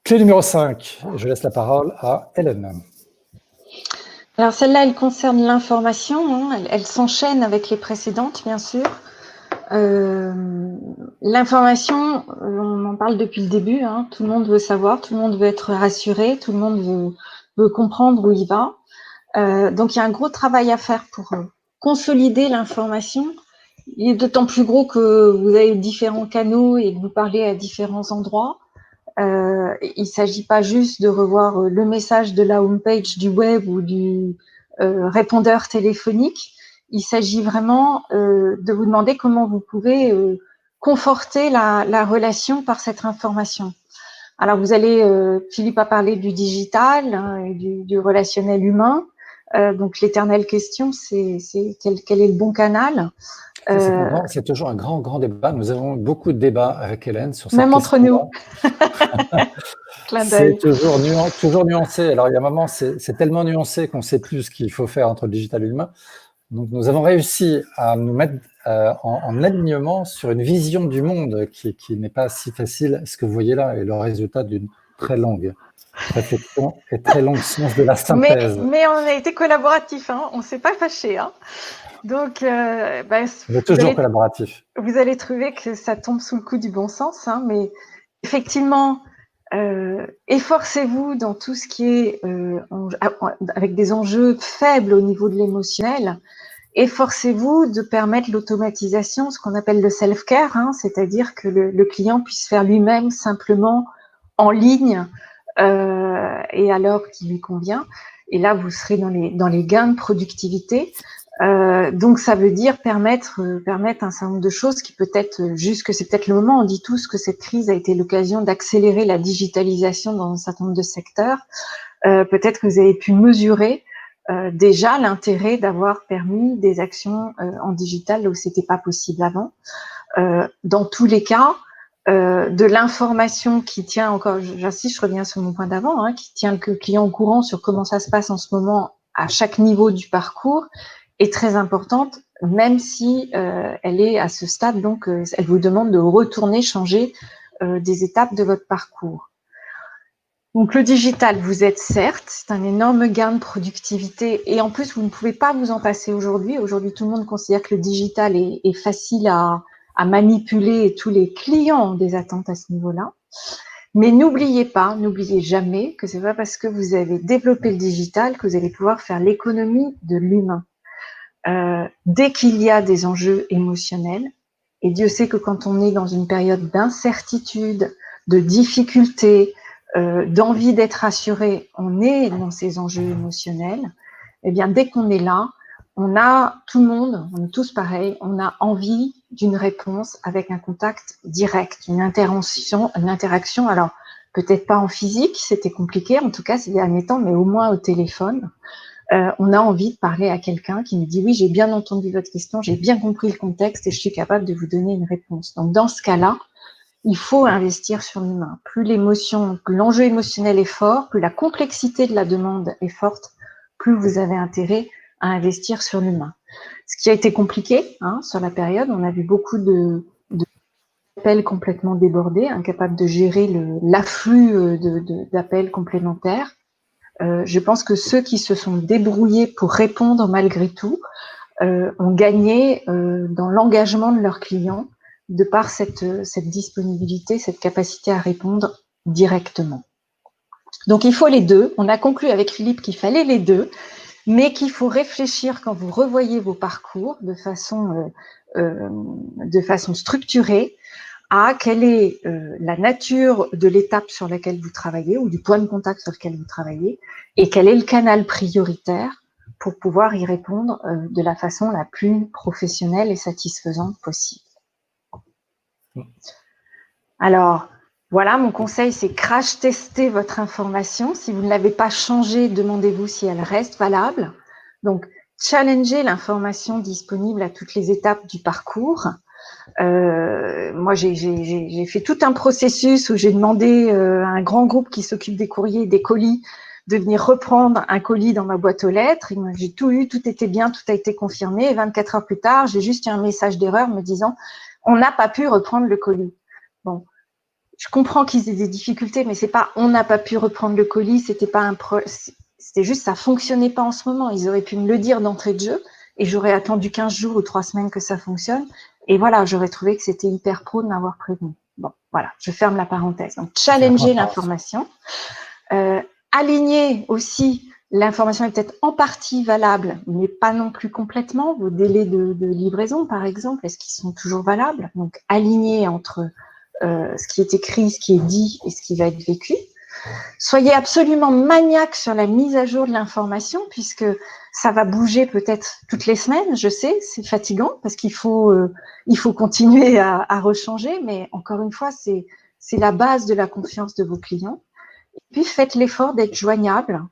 Clé numéro 5, je laisse la parole à Hélène. Alors celle-là, elle concerne l'information, hein. Elle s'enchaîne avec les précédentes, bien sûr. L'information, on en parle depuis le début, hein. Tout le monde veut savoir, tout le monde veut être rassuré, tout le monde veut comprendre où il va. Donc il y a un gros travail à faire pour consolider l'information. Il est d'autant plus gros que vous avez différents canaux et que vous parlez à différents endroits. Il ne s'agit pas juste de revoir le message de la homepage du web ou du répondeur téléphonique. Il s'agit vraiment de vous demander comment vous pouvez conforter la relation par cette information. Alors, Philippe a parlé du digital, hein, et du relationnel humain. Donc, l'éternelle question, c'est quel est le bon canal? C'est toujours un grand débat. Nous avons beaucoup de débats avec Hélène sur cette question. Même entre nous. C'est toujours nuancé. Alors, il y a un moment, c'est tellement nuancé qu'on ne sait plus ce qu'il faut faire entre le digital et l'humain. Donc, nous avons réussi à nous mettre en alignement sur une vision du monde qui n'est pas si facile, ce que vous voyez là, est le résultat d'une très longue réflexion et très long sens de la synthèse. Mais on a été collaboratifs, hein, on ne s'est pas fâchés. Hein. Donc, On est toujours collaboratif. Vous allez trouver que ça tombe sous le coup du bon sens, hein, mais effectivement, efforcez-vous dans tout ce qui est avec des enjeux faibles au niveau de l'émotionnel. Efforcez-vous de permettre l'automatisation, ce qu'on appelle le self-care, hein, c'est-à-dire que le client puisse faire lui-même simplement en ligne et à l'heure qui lui convient. Et là, vous serez dans les gains de productivité. Donc, ça veut dire permettre un certain nombre de choses qui peut-être, juste que c'est peut-être le moment, on dit tous que cette crise a été l'occasion d'accélérer la digitalisation dans un certain nombre de secteurs. Peut-être que vous avez pu mesurer déjà l'intérêt d'avoir permis des actions en digital là où c'était pas possible avant. Dans tous les cas, de l'information qui tient encore, j'insiste, je reviens sur mon point d'avant, hein, qui tient le client au courant sur comment ça se passe en ce moment à chaque niveau du parcours est très importante, même si elle est à ce stade, donc elle vous demande de retourner changer des étapes de votre parcours. Donc le digital, vous êtes certes, c'est un énorme gain de productivité et en plus vous ne pouvez pas vous en passer aujourd'hui. Aujourd'hui tout le monde considère que le digital est facile à manipuler et tous les clients ont des attentes à ce niveau-là. Mais n'oubliez jamais que c'est pas parce que vous avez développé le digital que vous allez pouvoir faire l'économie de l'humain. Dès qu'il y a des enjeux émotionnels, et Dieu sait que quand on est dans une période d'incertitude, de difficulté, d'envie d'être rassuré, on est dans ces enjeux émotionnels, eh bien, dès qu'on est là, on a tout le monde, on est tous pareils, on a envie d'une réponse avec un contact direct, une interaction. Alors, peut-être pas en physique, c'était compliqué, en tout cas ces derniers temps, mais au moins au téléphone. On a envie de parler à quelqu'un qui nous dit « Oui, j'ai bien entendu votre question, j'ai bien compris le contexte et je suis capable de vous donner une réponse. » Donc, dans ce cas-là, il faut investir sur l'humain. Plus l'enjeu émotionnel est fort, plus la complexité de la demande est forte, plus vous avez intérêt à investir sur l'humain. Ce qui a été compliqué sur la période, on a vu beaucoup d'appels complètement débordés, incapables de gérer l'afflux d'appels complémentaires. Je pense que ceux qui se sont débrouillés pour répondre malgré tout ont gagné dans l'engagement de leurs clients de par cette disponibilité, cette capacité à répondre directement. Donc il faut les deux. On a conclu avec Philippe qu'il fallait les deux, mais qu'il faut réfléchir quand vous revoyez vos parcours de façon structurée à quelle est la nature de l'étape sur laquelle vous travaillez ou du point de contact sur lequel vous travaillez et quel est le canal prioritaire pour pouvoir y répondre de la façon la plus professionnelle et satisfaisante possible. Alors, voilà, mon conseil, c'est crash-tester votre information. Si vous ne l'avez pas changée, demandez-vous si elle reste valable. Donc, challengez l'information disponible à toutes les étapes du parcours. Moi, j'ai fait tout un processus où j'ai demandé à un grand groupe qui s'occupe des courriers et des colis de venir reprendre un colis dans ma boîte aux lettres. J'ai tout eu, tout était bien, tout a été confirmé. Et 24 heures plus tard, j'ai juste eu un message d'erreur me disant « On n'a pas pu reprendre le colis ». Bon, je comprends qu'ils aient des difficultés, mais c'est pas « On n'a pas pu reprendre le colis », c'était juste ça fonctionnait pas en ce moment. Ils auraient pu me le dire d'entrée de jeu et j'aurais attendu 15 jours ou 3 semaines que ça fonctionne. Et voilà, j'aurais trouvé que c'était hyper pro de m'avoir prévenu. Bon, voilà, je ferme la parenthèse. Donc, challenger l'information. Aligner aussi, l'information est peut-être en partie valable, mais pas non plus complètement. Vos délais de livraison, par exemple, est-ce qu'ils sont toujours valables? Donc, aligner entre ce qui est écrit, ce qui est dit et ce qui va être vécu. Soyez absolument maniaque sur la mise à jour de l'information, puisque ça va bouger peut-être toutes les semaines, je sais, c'est fatigant, parce qu'il faut continuer à rechanger, mais encore une fois, c'est la base de la confiance de vos clients. Et puis, faites l'effort d'être joignable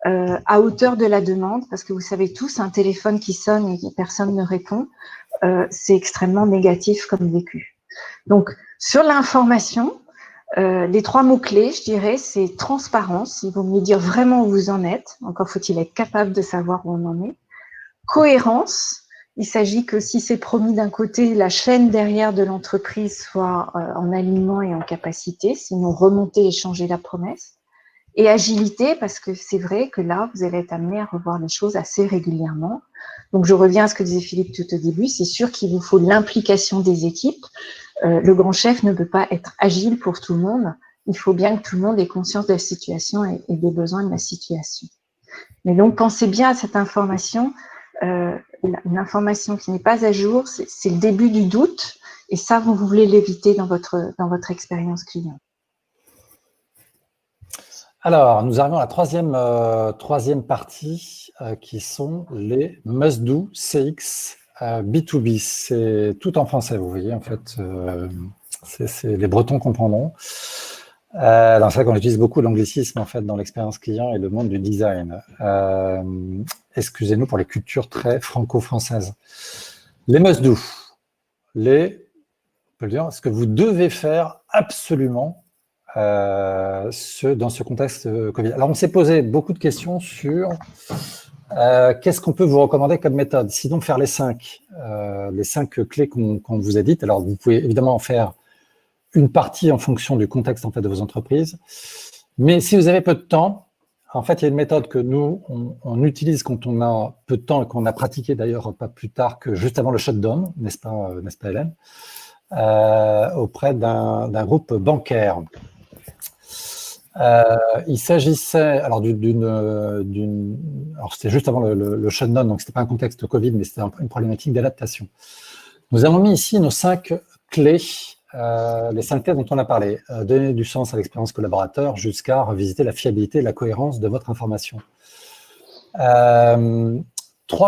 à hauteur de la demande, parce que vous savez tous, un téléphone qui sonne et personne ne répond, c'est extrêmement négatif comme vécu. Donc, sur l'information, les 3 mots-clés, je dirais, c'est transparence. Il vaut mieux dire vraiment où vous en êtes. Encore faut-il être capable de savoir où on en est. Cohérence Il s'agit que si c'est promis d'un côté, la chaîne derrière de l'entreprise soit en alignement et en capacité, sinon remonter et changer la promesse. Et agilité, parce que c'est vrai que là, vous allez être amené à revoir les choses assez régulièrement. Donc, je reviens à ce que disait Philippe tout au début. C'est sûr qu'il vous faut l'implication des équipes. Le grand chef ne peut pas être agile pour tout le monde. Il faut bien que tout le monde ait conscience de la situation et des besoins de la situation. Mais donc, pensez bien à cette information. Une information qui n'est pas à jour, c'est le début du doute. Et ça, vous voulez l'éviter dans votre expérience client. Alors, nous arrivons à la troisième partie qui sont les must-do CX B2B. C'est tout en français, vous voyez, en fait. Les Bretons comprendront. C'est vrai qu'on utilise beaucoup l'anglicisme en fait dans l'expérience client et le monde du design. Excusez-nous pour les cultures très franco-françaises. Les must-do, on peut le dire, ce que vous devez faire absolument dans ce contexte Covid. Alors, on s'est posé beaucoup de questions sur qu'est-ce qu'on peut vous recommander comme méthode. Sinon, faire les cinq clés qu'on vous a dites. Alors, vous pouvez évidemment en faire une partie en fonction du contexte en fait, de vos entreprises. Mais si vous avez peu de temps, en fait, il y a une méthode que nous, on utilise quand on a peu de temps et qu'on a pratiqué d'ailleurs pas plus tard que juste avant le shutdown, n'est-ce pas Hélène, auprès d'un groupe bancaire. Il s'agissait, alors alors c'était juste avant le shutdown, donc c'était pas un contexte Covid, mais c'était une problématique d'adaptation. Nous avons mis ici nos 5 clés, les 5 clés dont on a parlé. Donner du sens à l'expérience collaborateur jusqu'à revisiter la fiabilité et la cohérence de votre information. 3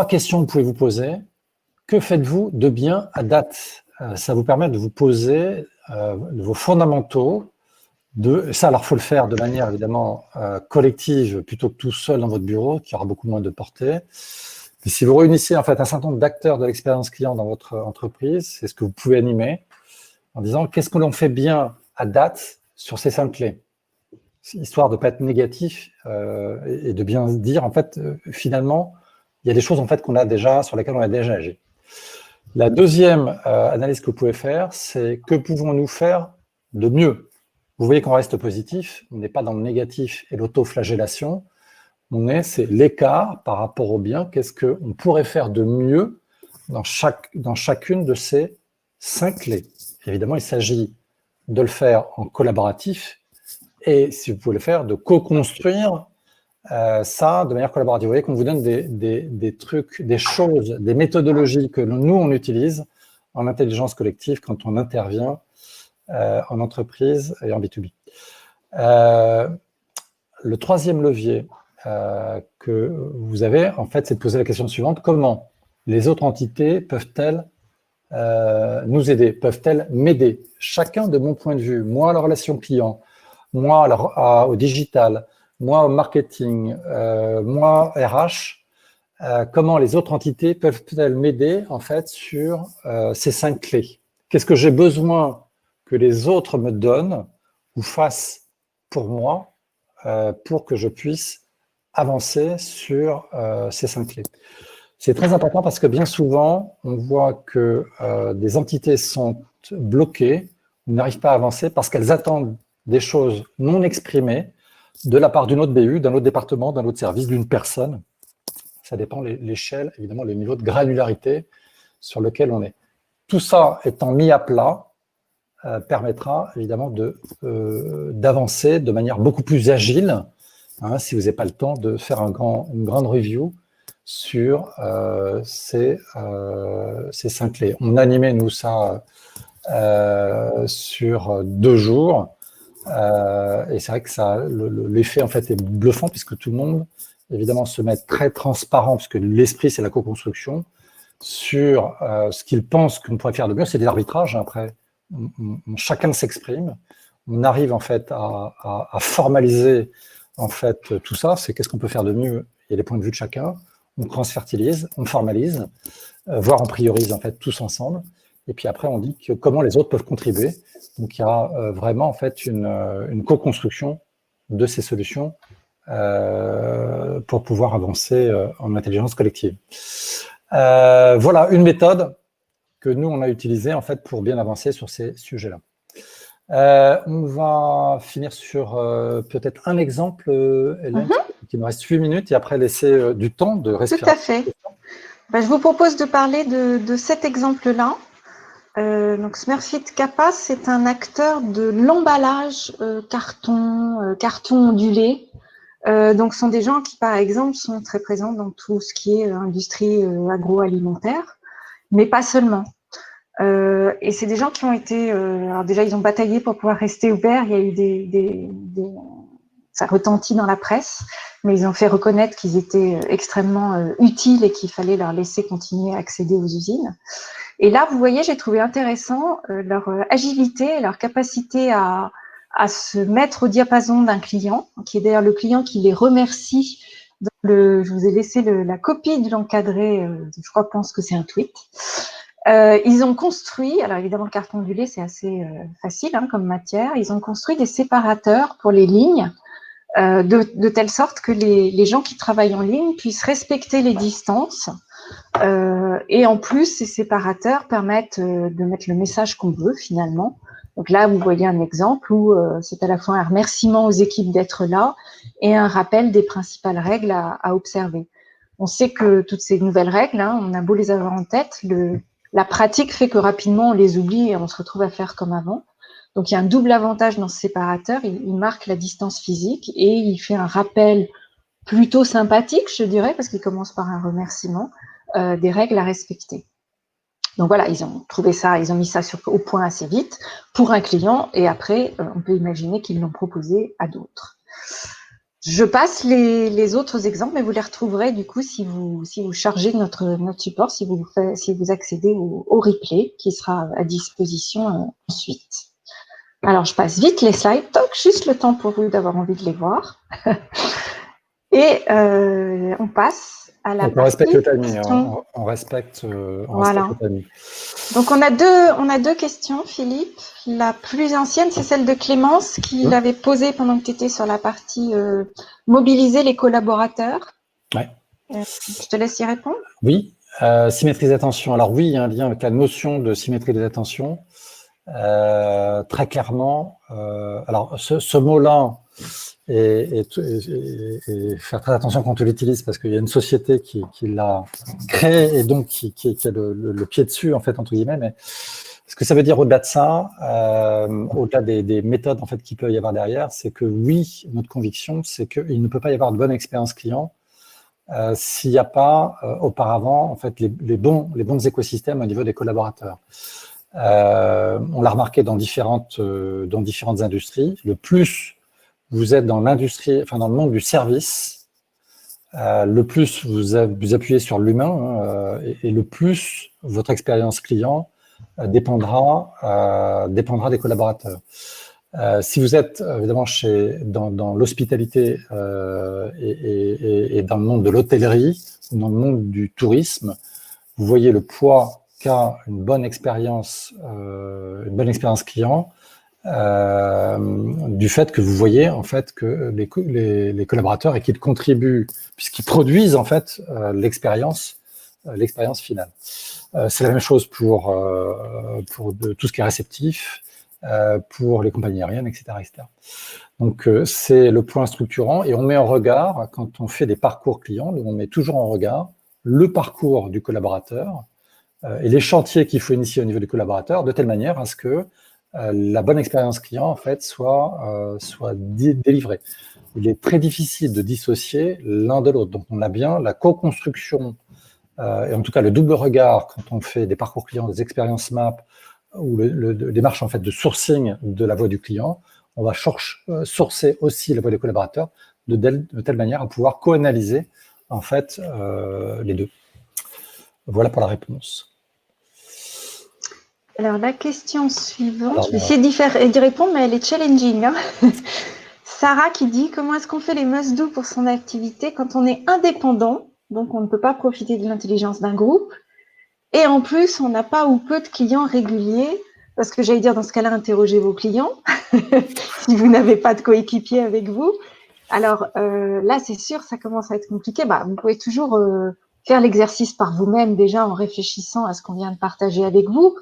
questions que vous pouvez vous poser. Que faites-vous de bien à date? Ça vous permet de vous poser vos fondamentaux. Ça, alors, il faut le faire de manière évidemment collective plutôt que tout seul dans votre bureau, qui aura beaucoup moins de portée. Mais si vous réunissez en fait un certain nombre d'acteurs de l'expérience client dans votre entreprise, c'est ce que vous pouvez animer en disant qu'est-ce que l'on fait bien à date sur ces 5 clés, histoire de ne pas être négatif et de bien dire en fait finalement il y a des choses en fait sur lesquelles on a déjà agi. La deuxième analyse que vous pouvez faire, c'est que pouvons-nous faire de mieux? Vous voyez qu'on reste positif, on n'est pas dans le négatif et l'autoflagellation, c'est l'écart par rapport au bien, qu'est-ce qu'on pourrait faire de mieux dans chacune de ces 5 clés. Évidemment, il s'agit de le faire en collaboratif et, si vous pouvez le faire, de co-construire ça de manière collaborative. Vous voyez qu'on vous donne des trucs, des choses, des méthodologies que nous, on utilise en intelligence collective quand on intervient en entreprise et en B2B. Le troisième levier que vous avez, en fait, c'est de poser la question suivante. Comment les autres entités peuvent-elles nous aider? Peuvent-elles m'aider? Chacun de mon point de vue, moi, la relation client, moi, au digital, moi, au marketing, moi, RH, comment les autres entités peuvent-elles m'aider, en fait, sur ces 5 clés? Qu'est-ce que j'ai besoin que les autres me donnent ou fassent pour moi pour que je puisse avancer sur ces 5 clés. C'est très important parce que bien souvent, on voit que des entités sont bloquées, n'arrivent pas à avancer parce qu'elles attendent des choses non exprimées de la part d'une autre BU, d'un autre département, d'un autre service, d'une personne. Ça dépend l'échelle, évidemment, le niveau de granularité sur lequel on est. Tout ça étant mis à plat, permettra évidemment d'avancer de manière beaucoup plus agile, si vous n'avez pas le temps de faire une grande review sur ces 5 clés. On animait, nous, ça sur 2 jours, et c'est vrai que l'effet en fait est bluffant puisque tout le monde, évidemment, se met très transparent, puisque l'esprit, c'est la co-construction, sur ce qu'il pense qu'on pourrait faire de mieux. C'est des arbitrages, après. Chacun s'exprime, on arrive en fait à formaliser en fait tout ça, c'est qu'est-ce qu'on peut faire de mieux, il y a les points de vue de chacun, on transfertilise, on formalise, voire on priorise en fait tous ensemble, et puis après on dit comment les autres peuvent contribuer. Donc il y a vraiment en fait une co-construction de ces solutions pour pouvoir avancer en intelligence collective. Voilà une méthode que nous, on a utilisée en fait, pour bien avancer sur ces sujets-là. On va finir sur peut-être un exemple, Hélène, qui nous reste 8 minutes, et après laisser du temps de respiration. Tout à fait. Je vous propose de parler de cet exemple-là. Donc Smurfit Kappa, c'est un acteur de l'emballage carton ondulé. Donc ce sont des gens qui, par exemple, sont très présents dans tout ce qui est industrie agroalimentaire, mais pas seulement. Et c'est des gens qui ont été, alors déjà ils ont bataillé pour pouvoir rester ouverts. Il y a eu ça retentit dans la presse, mais ils ont fait reconnaître qu'ils étaient extrêmement utiles et qu'il fallait leur laisser continuer à accéder aux usines. Et là, vous voyez, j'ai trouvé intéressant leur agilité, leur capacité à se mettre au diapason d'un client, qui est d'ailleurs le client qui les remercie. Je vous ai laissé la copie de l'encadré, je pense que c'est un tweet. Ils ont construit, alors évidemment le carton ondulé c'est assez facile comme matière, ils ont construit des séparateurs pour les lignes de telle sorte que les gens qui travaillent en ligne puissent respecter les distances et en plus ces séparateurs permettent de mettre le message qu'on veut finalement. Donc là vous voyez un exemple où c'est à la fois un remerciement aux équipes d'être là et un rappel des principales règles à observer. On sait que toutes ces nouvelles règles, on a beau les avoir en tête, la pratique fait que rapidement on les oublie et on se retrouve à faire comme avant. Donc il y a un double avantage dans ce séparateur, il marque la distance physique et il fait un rappel plutôt sympathique, je dirais, parce qu'il commence par un remerciement, des règles à respecter. Donc voilà, ils ont trouvé ça, ils ont mis ça au point assez vite pour un client et après on peut imaginer qu'ils l'ont proposé à d'autres. Je passe les autres exemples, mais vous les retrouverez du coup si vous chargez notre support, si vous accédez au replay qui sera à disposition ensuite. Alors je passe vite les slides, donc juste le temps pour vous d'avoir envie de les voir. Et on passe à la Donc on respecte le timing, question. on respecte Voilà. le timing. Donc on a deux questions, Philippe. La plus ancienne, c'est celle de Clémence qui l'avait posée pendant que tu étais sur la partie mobiliser les collaborateurs. Ouais. Je te laisse y répondre. Oui, symétrie des attentions. Alors oui, il y a un lien avec la notion de symétrie des attentions. Très clairement, alors ce mot-là, et faire très attention quand on l'utilise parce qu'il y a une société qui l'a créé et donc qui a le pied dessus, en fait, entre guillemets. Mais ce que ça veut dire au-delà de ça, au-delà des méthodes en fait qu'il peut y avoir derrière, c'est que oui, notre conviction, c'est qu'il ne peut pas y avoir de bonne expérience client s'il n'y a pas auparavant en fait les bons écosystèmes au niveau des collaborateurs. On l'a remarqué dans différentes industries. Le plus vous êtes dans l'industrie, enfin dans le monde du service, le plus vous appuyez sur l'humain et le plus votre expérience client dépendra des collaborateurs. Si vous êtes évidemment dans l'hospitalité et dans le monde de l'hôtellerie ou dans le monde du tourisme, vous voyez le poids qu'a une bonne expérience client du fait que vous voyez en fait que les collaborateurs et qu'ils contribuent puisqu'ils produisent en fait l'expérience finale. C'est la même chose pour tout ce qui est réceptif, pour les compagnies aériennes, etc. Donc c'est le point structurant et on met en regard, quand on fait des parcours clients, on met toujours en regard le parcours du collaborateur et les chantiers qu'il faut initier au niveau du collaborateur de telle manière à ce que la bonne expérience client en fait soit délivrée. Il est très difficile de dissocier l'un de l'autre. Donc on a bien la co-construction et en tout cas le double regard quand on fait des parcours clients, des expériences map ou le démarche en fait de sourcing de la voix du client. On va sourcer aussi la voix des collaborateurs de telle manière à pouvoir co-analyser en fait les deux. Voilà pour la réponse. Alors, la question suivante, je vais essayer d'y répondre, mais elle est challenging. Sarah qui dit « Comment est-ce qu'on fait les must-do pour son activité quand on est indépendant, donc on ne peut pas profiter de l'intelligence d'un groupe, et en plus, on n'a pas ou peu de clients réguliers, parce que j'allais dire, dans ce cas-là, interrogez vos clients, si vous n'avez pas de coéquipier avec vous. Alors là, c'est sûr, ça commence à être compliqué. Vous pouvez toujours faire l'exercice par vous-même déjà en réfléchissant à ce qu'on vient de partager avec vous.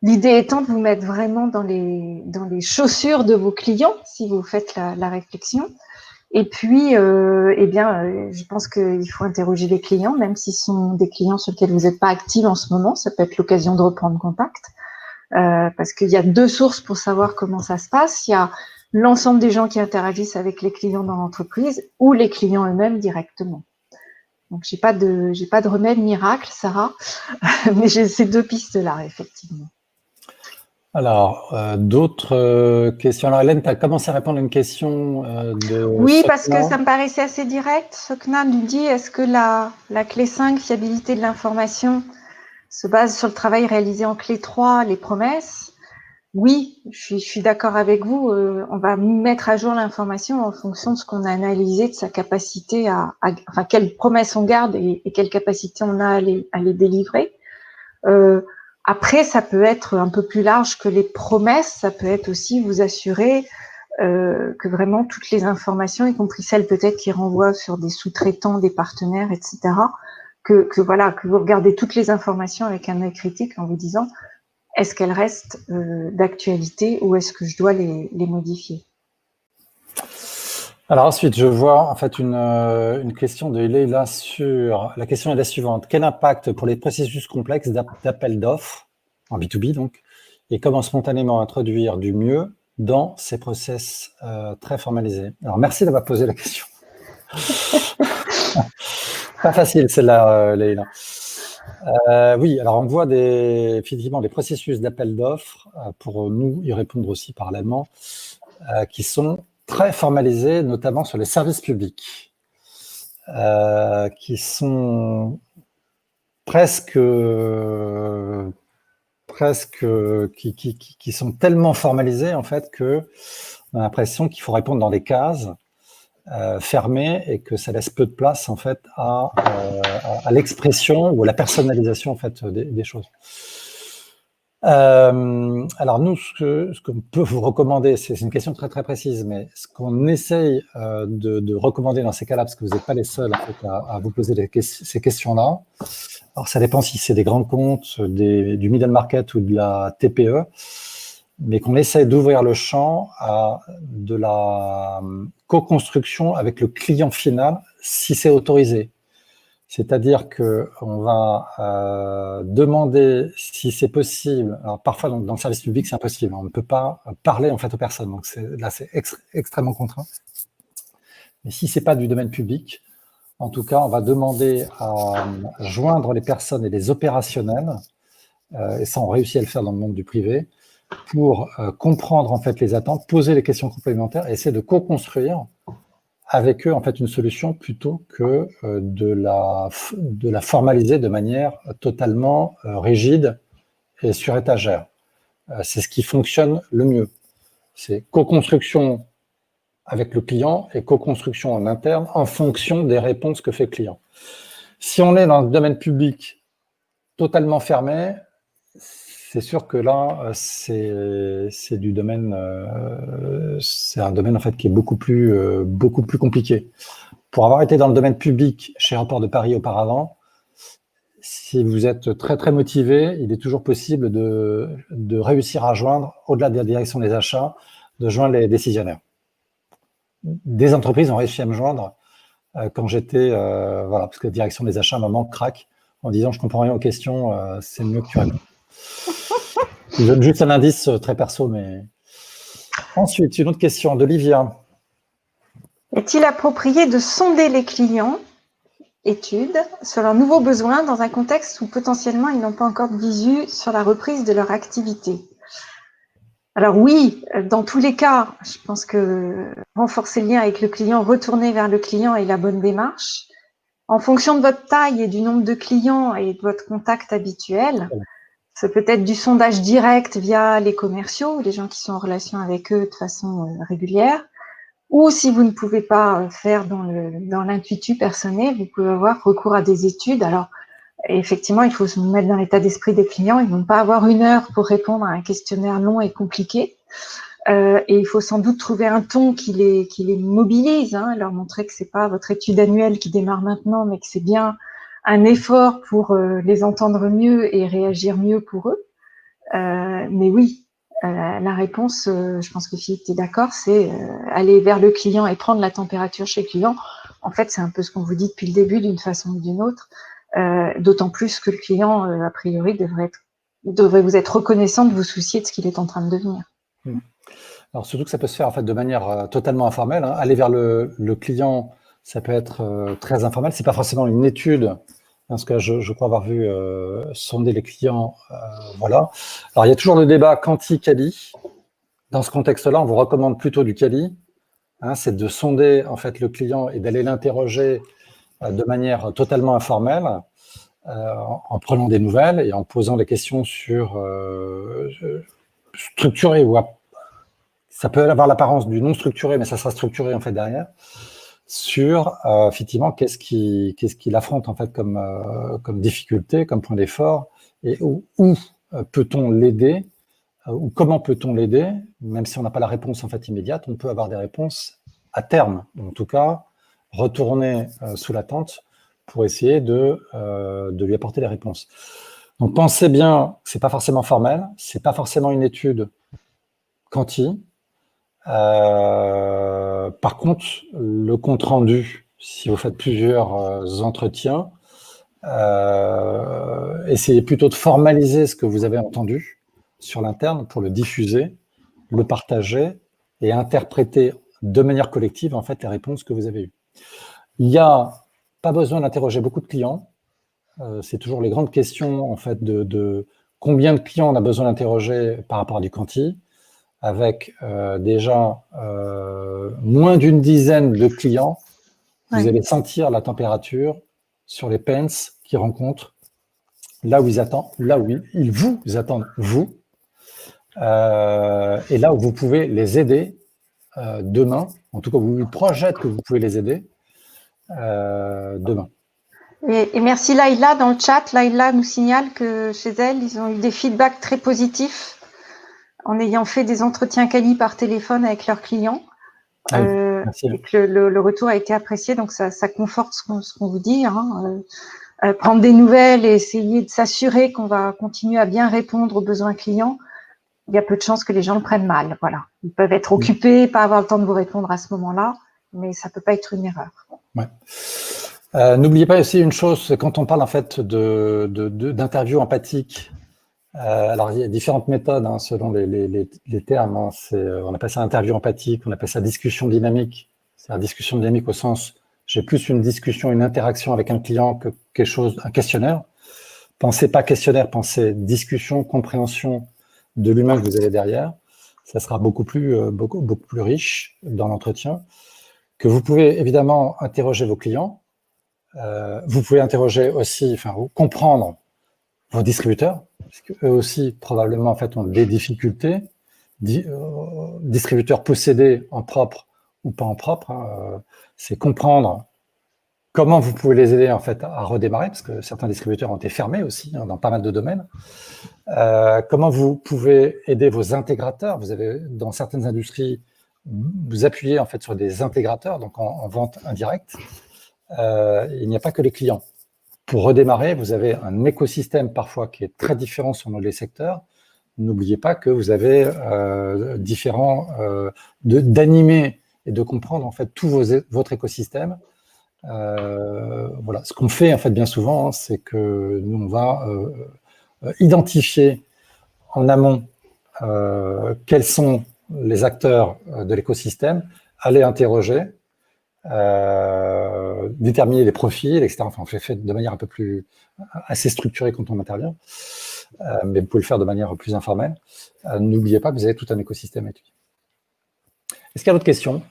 L'idée étant de vous mettre vraiment dans les chaussures de vos clients si vous faites la réflexion. Et puis, je pense qu'il faut interroger les clients, même si ce sont des clients sur lesquels vous n'êtes pas active en ce moment. Ça peut être l'occasion de reprendre contact. Parce qu'il y a 2 sources pour savoir comment ça se passe. Il y a l'ensemble des gens qui interagissent avec les clients dans l'entreprise ou les clients eux-mêmes directement. Donc, j'ai pas de remède miracle, Sarah, mais j'ai ces 2 pistes-là, effectivement. Alors, d'autres questions. Alors, Hélène, tu as commencé à répondre à une question de Oui, Sokna. parce que ça me paraissait assez direct. Sokna nous dit, est-ce que la clé 5, fiabilité de l'information, se base sur le travail réalisé en clé 3, les promesses? Oui, je suis d'accord avec vous. On va mettre à jour l'information en fonction de ce qu'on a analysé, de sa capacité enfin, quelles promesses on garde et quelle capacité on a à les délivrer. Après, ça peut être un peu plus large que les promesses. Ça peut être aussi vous assurer que vraiment toutes les informations, y compris celles peut-être qui renvoient sur des sous-traitants, des partenaires, etc., que vous regardez toutes les informations avec un œil critique en vous disant est-ce qu'elles restent d'actualité ou est-ce que je dois les modifier? Alors ensuite, je vois en fait une question de Leila sur... La question est la suivante. Quel impact pour les processus complexes d'appel d'offres, en B2B donc, et comment spontanément introduire du mieux dans ces process très formalisés? Alors merci d'avoir posé la question. Pas facile celle-là, Leila. Oui, alors on voit effectivement des processus d'appel d'offres, pour nous y répondre aussi parallèlement, qui sont très formalisés, notamment sur les services publics, qui sont presque qui sont tellement formalisés en fait que on a l'impression qu'il faut répondre dans des cases fermées et que ça laisse peu de place en fait à l'expression ou à la personnalisation en fait des choses. Alors nous, ce qu'on peut vous recommander, c'est une question très très précise, mais ce qu'on essaye de recommander dans ces cas-là, parce que vous n'êtes pas les seuls en fait, à vous poser ces questions-là. Alors ça dépend si c'est des grands comptes, du middle market ou de la TPE, mais qu'on essaye d'ouvrir le champ à de la co-construction avec le client final, si c'est autorisé. C'est-à-dire qu'on va demander si c'est possible. Alors parfois dans le service public c'est impossible, on ne peut pas parler en fait aux personnes, donc là c'est extrêmement contraint. Mais si c'est pas du domaine public, en tout cas on va demander à joindre les personnes et les opérationnels, et ça on réussit à le faire dans le monde du privé, pour comprendre en fait les attentes, poser les questions complémentaires et essayer de co-construire avec eux en fait une solution plutôt que de la formaliser de manière totalement rigide et sur étagère. C'est ce qui fonctionne le mieux. C'est co-construction avec le client et co-construction en interne en fonction des réponses que fait le client. Si on est dans le domaine public totalement fermé, c'est sûr que là, c'est du domaine, c'est un domaine en fait qui est beaucoup plus compliqué. Pour avoir été dans le domaine public chez Aéroports de Paris auparavant, si vous êtes très très motivé, il est toujours possible de réussir à joindre, au-delà de la direction des achats, de joindre les décisionnaires. Des entreprises ont réussi à me joindre quand j'étais, voilà, parce que la direction des achats à un moment craque en disant je comprends rien aux questions, c'est mieux que tu réponds. Je donne juste un indice très perso, mais ensuite une autre question d'Olivia. Est-il approprié de sonder les clients, études, sur leurs nouveaux besoins dans un contexte où potentiellement ils n'ont pas encore de visu sur la reprise de leur activité? Alors oui, dans tous les cas, je pense que renforcer le lien avec le client, retourner vers le client est la bonne démarche. En fonction de votre taille et du nombre de clients et de votre contact habituel, ça peut être du sondage direct via les commerciaux, les gens qui sont en relation avec eux de façon régulière. Ou si vous ne pouvez pas faire dans l'intuitu personnel, vous pouvez avoir recours à des études. Alors, effectivement, il faut se mettre dans l'état d'esprit des clients. Ils ne vont pas avoir 1 heure pour répondre à un questionnaire long et compliqué. Et il faut sans doute trouver un ton qui les mobilise, hein, leur montrer que c'est pas votre étude annuelle qui démarre maintenant, mais que c'est bien un effort pour les entendre mieux et réagir mieux pour eux. Mais oui, la réponse, je pense que Philippe, tu es d'accord, c'est aller vers le client et prendre la température chez le client. En fait, c'est un peu ce qu'on vous dit depuis le début, d'une façon ou d'une autre. D'autant plus que le client, a priori, devrait vous être reconnaissant de vous soucier de ce qu'il est en train de devenir. Alors, surtout que ça peut se faire en fait de manière totalement informelle. Hein. Aller vers le client, ça peut être très informel. C'est pas forcément une étude, parce que je crois avoir vu sonder les clients. Voilà. Alors, il y a toujours le débat quanti-quali. Dans ce contexte-là, on vous recommande plutôt du quali. Hein, c'est de sonder en fait le client et d'aller l'interroger de manière totalement informelle, en prenant des nouvelles et en posant des questions sur structurées ou ça peut avoir l'apparence du non structuré, mais ça sera structuré en fait derrière, sur effectivement qu'est-ce qu'il affronte en fait comme difficulté, comme point d'effort, et où peut-on l'aider, ou comment peut-on l'aider, même si on n'a pas la réponse en fait immédiate, on peut avoir des réponses à terme, en tout cas retourner sous la tente pour essayer de lui apporter les réponses. Donc pensez bien, c'est pas forcément formel, c'est pas forcément une étude quanti. Par contre, le compte rendu, si vous faites plusieurs entretiens, essayez plutôt de formaliser ce que vous avez entendu sur l'interne pour le diffuser, le partager et interpréter de manière collective en fait les réponses que vous avez eues. Il n'y a pas besoin d'interroger beaucoup de clients. C'est toujours les grandes questions en fait de combien de clients on a besoin d'interroger par rapport à du quanti, avec déjà moins d'une dizaine de clients, vous allez sentir la température sur les pains qu'ils rencontrent, là où ils vous attendent, vous, et là où vous pouvez les aider demain, en tout cas vous projetez que vous pouvez les aider demain. Et merci Laïla dans le chat. Laïla nous signale que chez elle, ils ont eu des feedbacks très positifs en ayant fait des entretiens quali par téléphone avec leurs clients. Et que le retour a été apprécié, donc ça conforte ce qu'on vous dit. Hein. Prendre des nouvelles et essayer de s'assurer qu'on va continuer à bien répondre aux besoins clients, il y a peu de chances que les gens le prennent mal. Voilà. Ils peuvent être occupés, pas avoir le temps de vous répondre à ce moment-là, mais ça peut pas être une erreur. Ouais. N'oubliez pas aussi une chose, quand on parle en fait d'interview empathique, alors il y a différentes méthodes hein, selon les termes. Hein. On appelle ça interview empathique, on appelle ça discussion dynamique. C'est-à-dire discussion dynamique au sens, j'ai plus une discussion, une interaction avec un client que quelque chose, un questionnaire. Pensez pas questionnaire, pensez discussion, compréhension de l'humain que vous avez derrière. Ça sera beaucoup plus riche dans l'entretien. Que vous pouvez évidemment interroger vos clients. Vous pouvez interroger aussi, comprendre vos distributeurs, parce qu'eux aussi, probablement, en fait, ont des difficultés. Distributeurs possédés en propre ou pas en propre, hein, c'est comprendre comment vous pouvez les aider, en fait, à redémarrer, parce que certains distributeurs ont été fermés aussi, hein, dans pas mal de domaines. Comment vous pouvez aider vos intégrateurs. Vous avez, dans certaines industries, vous appuyez, en fait, sur des intégrateurs, donc en vente indirecte. Il n'y a pas que les clients. Pour redémarrer, vous avez un écosystème parfois qui est très différent selon les secteurs. N'oubliez pas que vous avez d'animer et de comprendre en fait tout votre écosystème. Voilà. Ce qu'on fait en fait bien souvent, hein, c'est que nous on va identifier en amont quels sont les acteurs de l'écosystème, aller interroger. Déterminer les profils, etc. Enfin, on fait de manière un peu plus assez structurée quand on intervient, mais vous pouvez le faire de manière plus informelle. N'oubliez pas que vous avez tout un écosystème à étudier. Est-ce qu'il y a d'autres questions?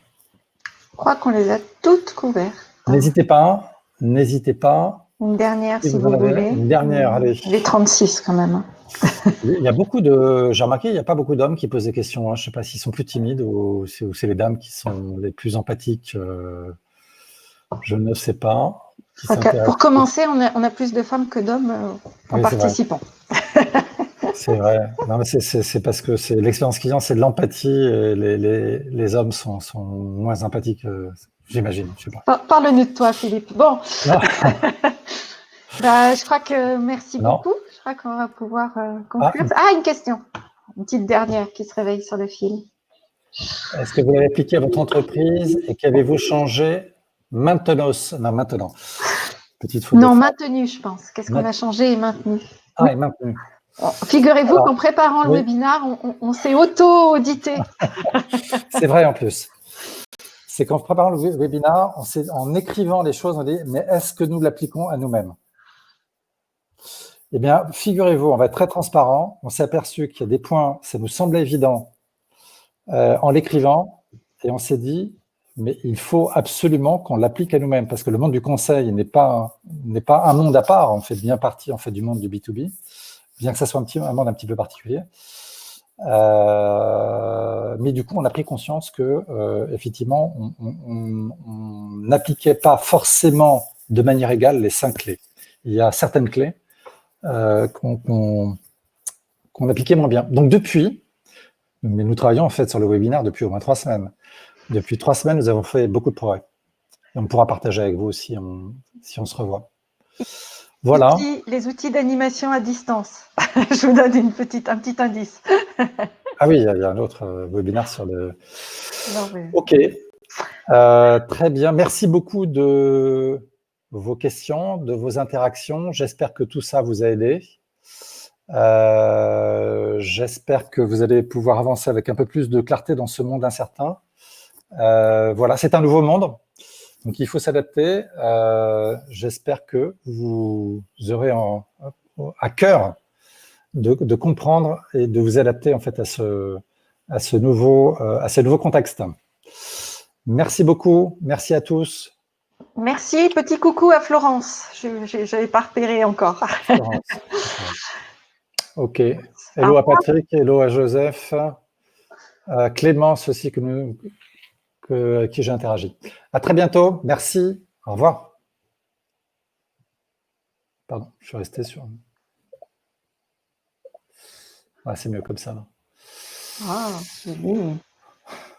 Je crois qu'on les a toutes couvertes. N'hésitez pas. Une dernière, si vous voulez. Une dernière, allez. Les 36 quand même. Il y a j'ai remarqué, il n'y a pas beaucoup d'hommes qui posent des questions. Hein. Je ne sais pas s'ils sont plus timides ou c'est les dames qui sont les plus empathiques. Je ne sais pas. Pour commencer, on a plus de femmes que d'hommes en participant. C'est vrai. Non, mais c'est parce que c'est l'expérience client, c'est de l'empathie et les hommes sont moins empathiques, j'imagine. Je sais pas. Parle-nous de toi, Philippe. Bon. Je crois que merci Non. beaucoup. Je crois qu'on va pouvoir conclure. Une question. Une petite dernière qui se réveille sur le fil. Est-ce que vous l'avez appliqué à votre entreprise et qu'avez-vous changé maintenant? Non, maintenant. Petite faute. Non, maintenu, je pense. Qu'est-ce qu'on a changé et maintenu? Et maintenu. Figurez-vous qu'en préparant le webinaire, on s'est auto-audité. C'est vrai en plus. C'est qu'en préparant le webinaire, en écrivant les choses, on dit, mais est-ce que nous l'appliquons à nous-mêmes? Eh bien, figurez-vous, on va être très transparent. On s'est aperçu qu'il y a des points, ça nous semblait évident en l'écrivant, et on s'est dit, mais il faut absolument qu'on l'applique à nous-mêmes, parce que le monde du conseil n'est pas un monde à part. On fait bien partie du monde du B2B, bien que ça soit un monde un petit peu particulier. Mais du coup, on a pris conscience que, effectivement, on n'appliquait pas forcément de manière égale les 5 clés. Il y a certaines clés qu'on appliquait moins bien. Donc depuis, mais nous travaillons en fait sur le webinaire depuis au moins 3 semaines. Depuis 3 semaines, nous avons fait beaucoup de progrès. Et on pourra partager avec vous si on se revoit. Voilà. Les outils d'animation à distance. Je vous donne un petit indice. Ah oui, il y a un autre webinaire sur le... Non, mais... Ok. Très bien. Merci beaucoup de vos questions, de vos interactions. J'espère que tout ça vous a aidé. J'espère que vous allez pouvoir avancer avec un peu plus de clarté dans ce monde incertain. Voilà, c'est un nouveau monde. Donc, il faut s'adapter. J'espère que vous aurez à cœur de comprendre et de vous adapter en fait à ce nouveau contexte. Merci beaucoup. Merci à tous. Merci. Petit coucou à Florence. Je n'avais pas repéré encore. Florence. Ok. Hello à Patrick. Hello à Joseph. Clémence aussi avec qui j'ai interagi. À très bientôt. Merci. Au revoir. Pardon, je suis resté sur... Ah, c'est mieux comme ça. Ah, joli.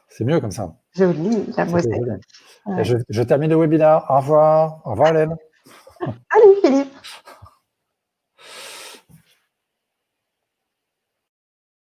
C'est mieux comme ça. Joli, la moselle. Je termine le webinaire. Au revoir. Au revoir, Hélène.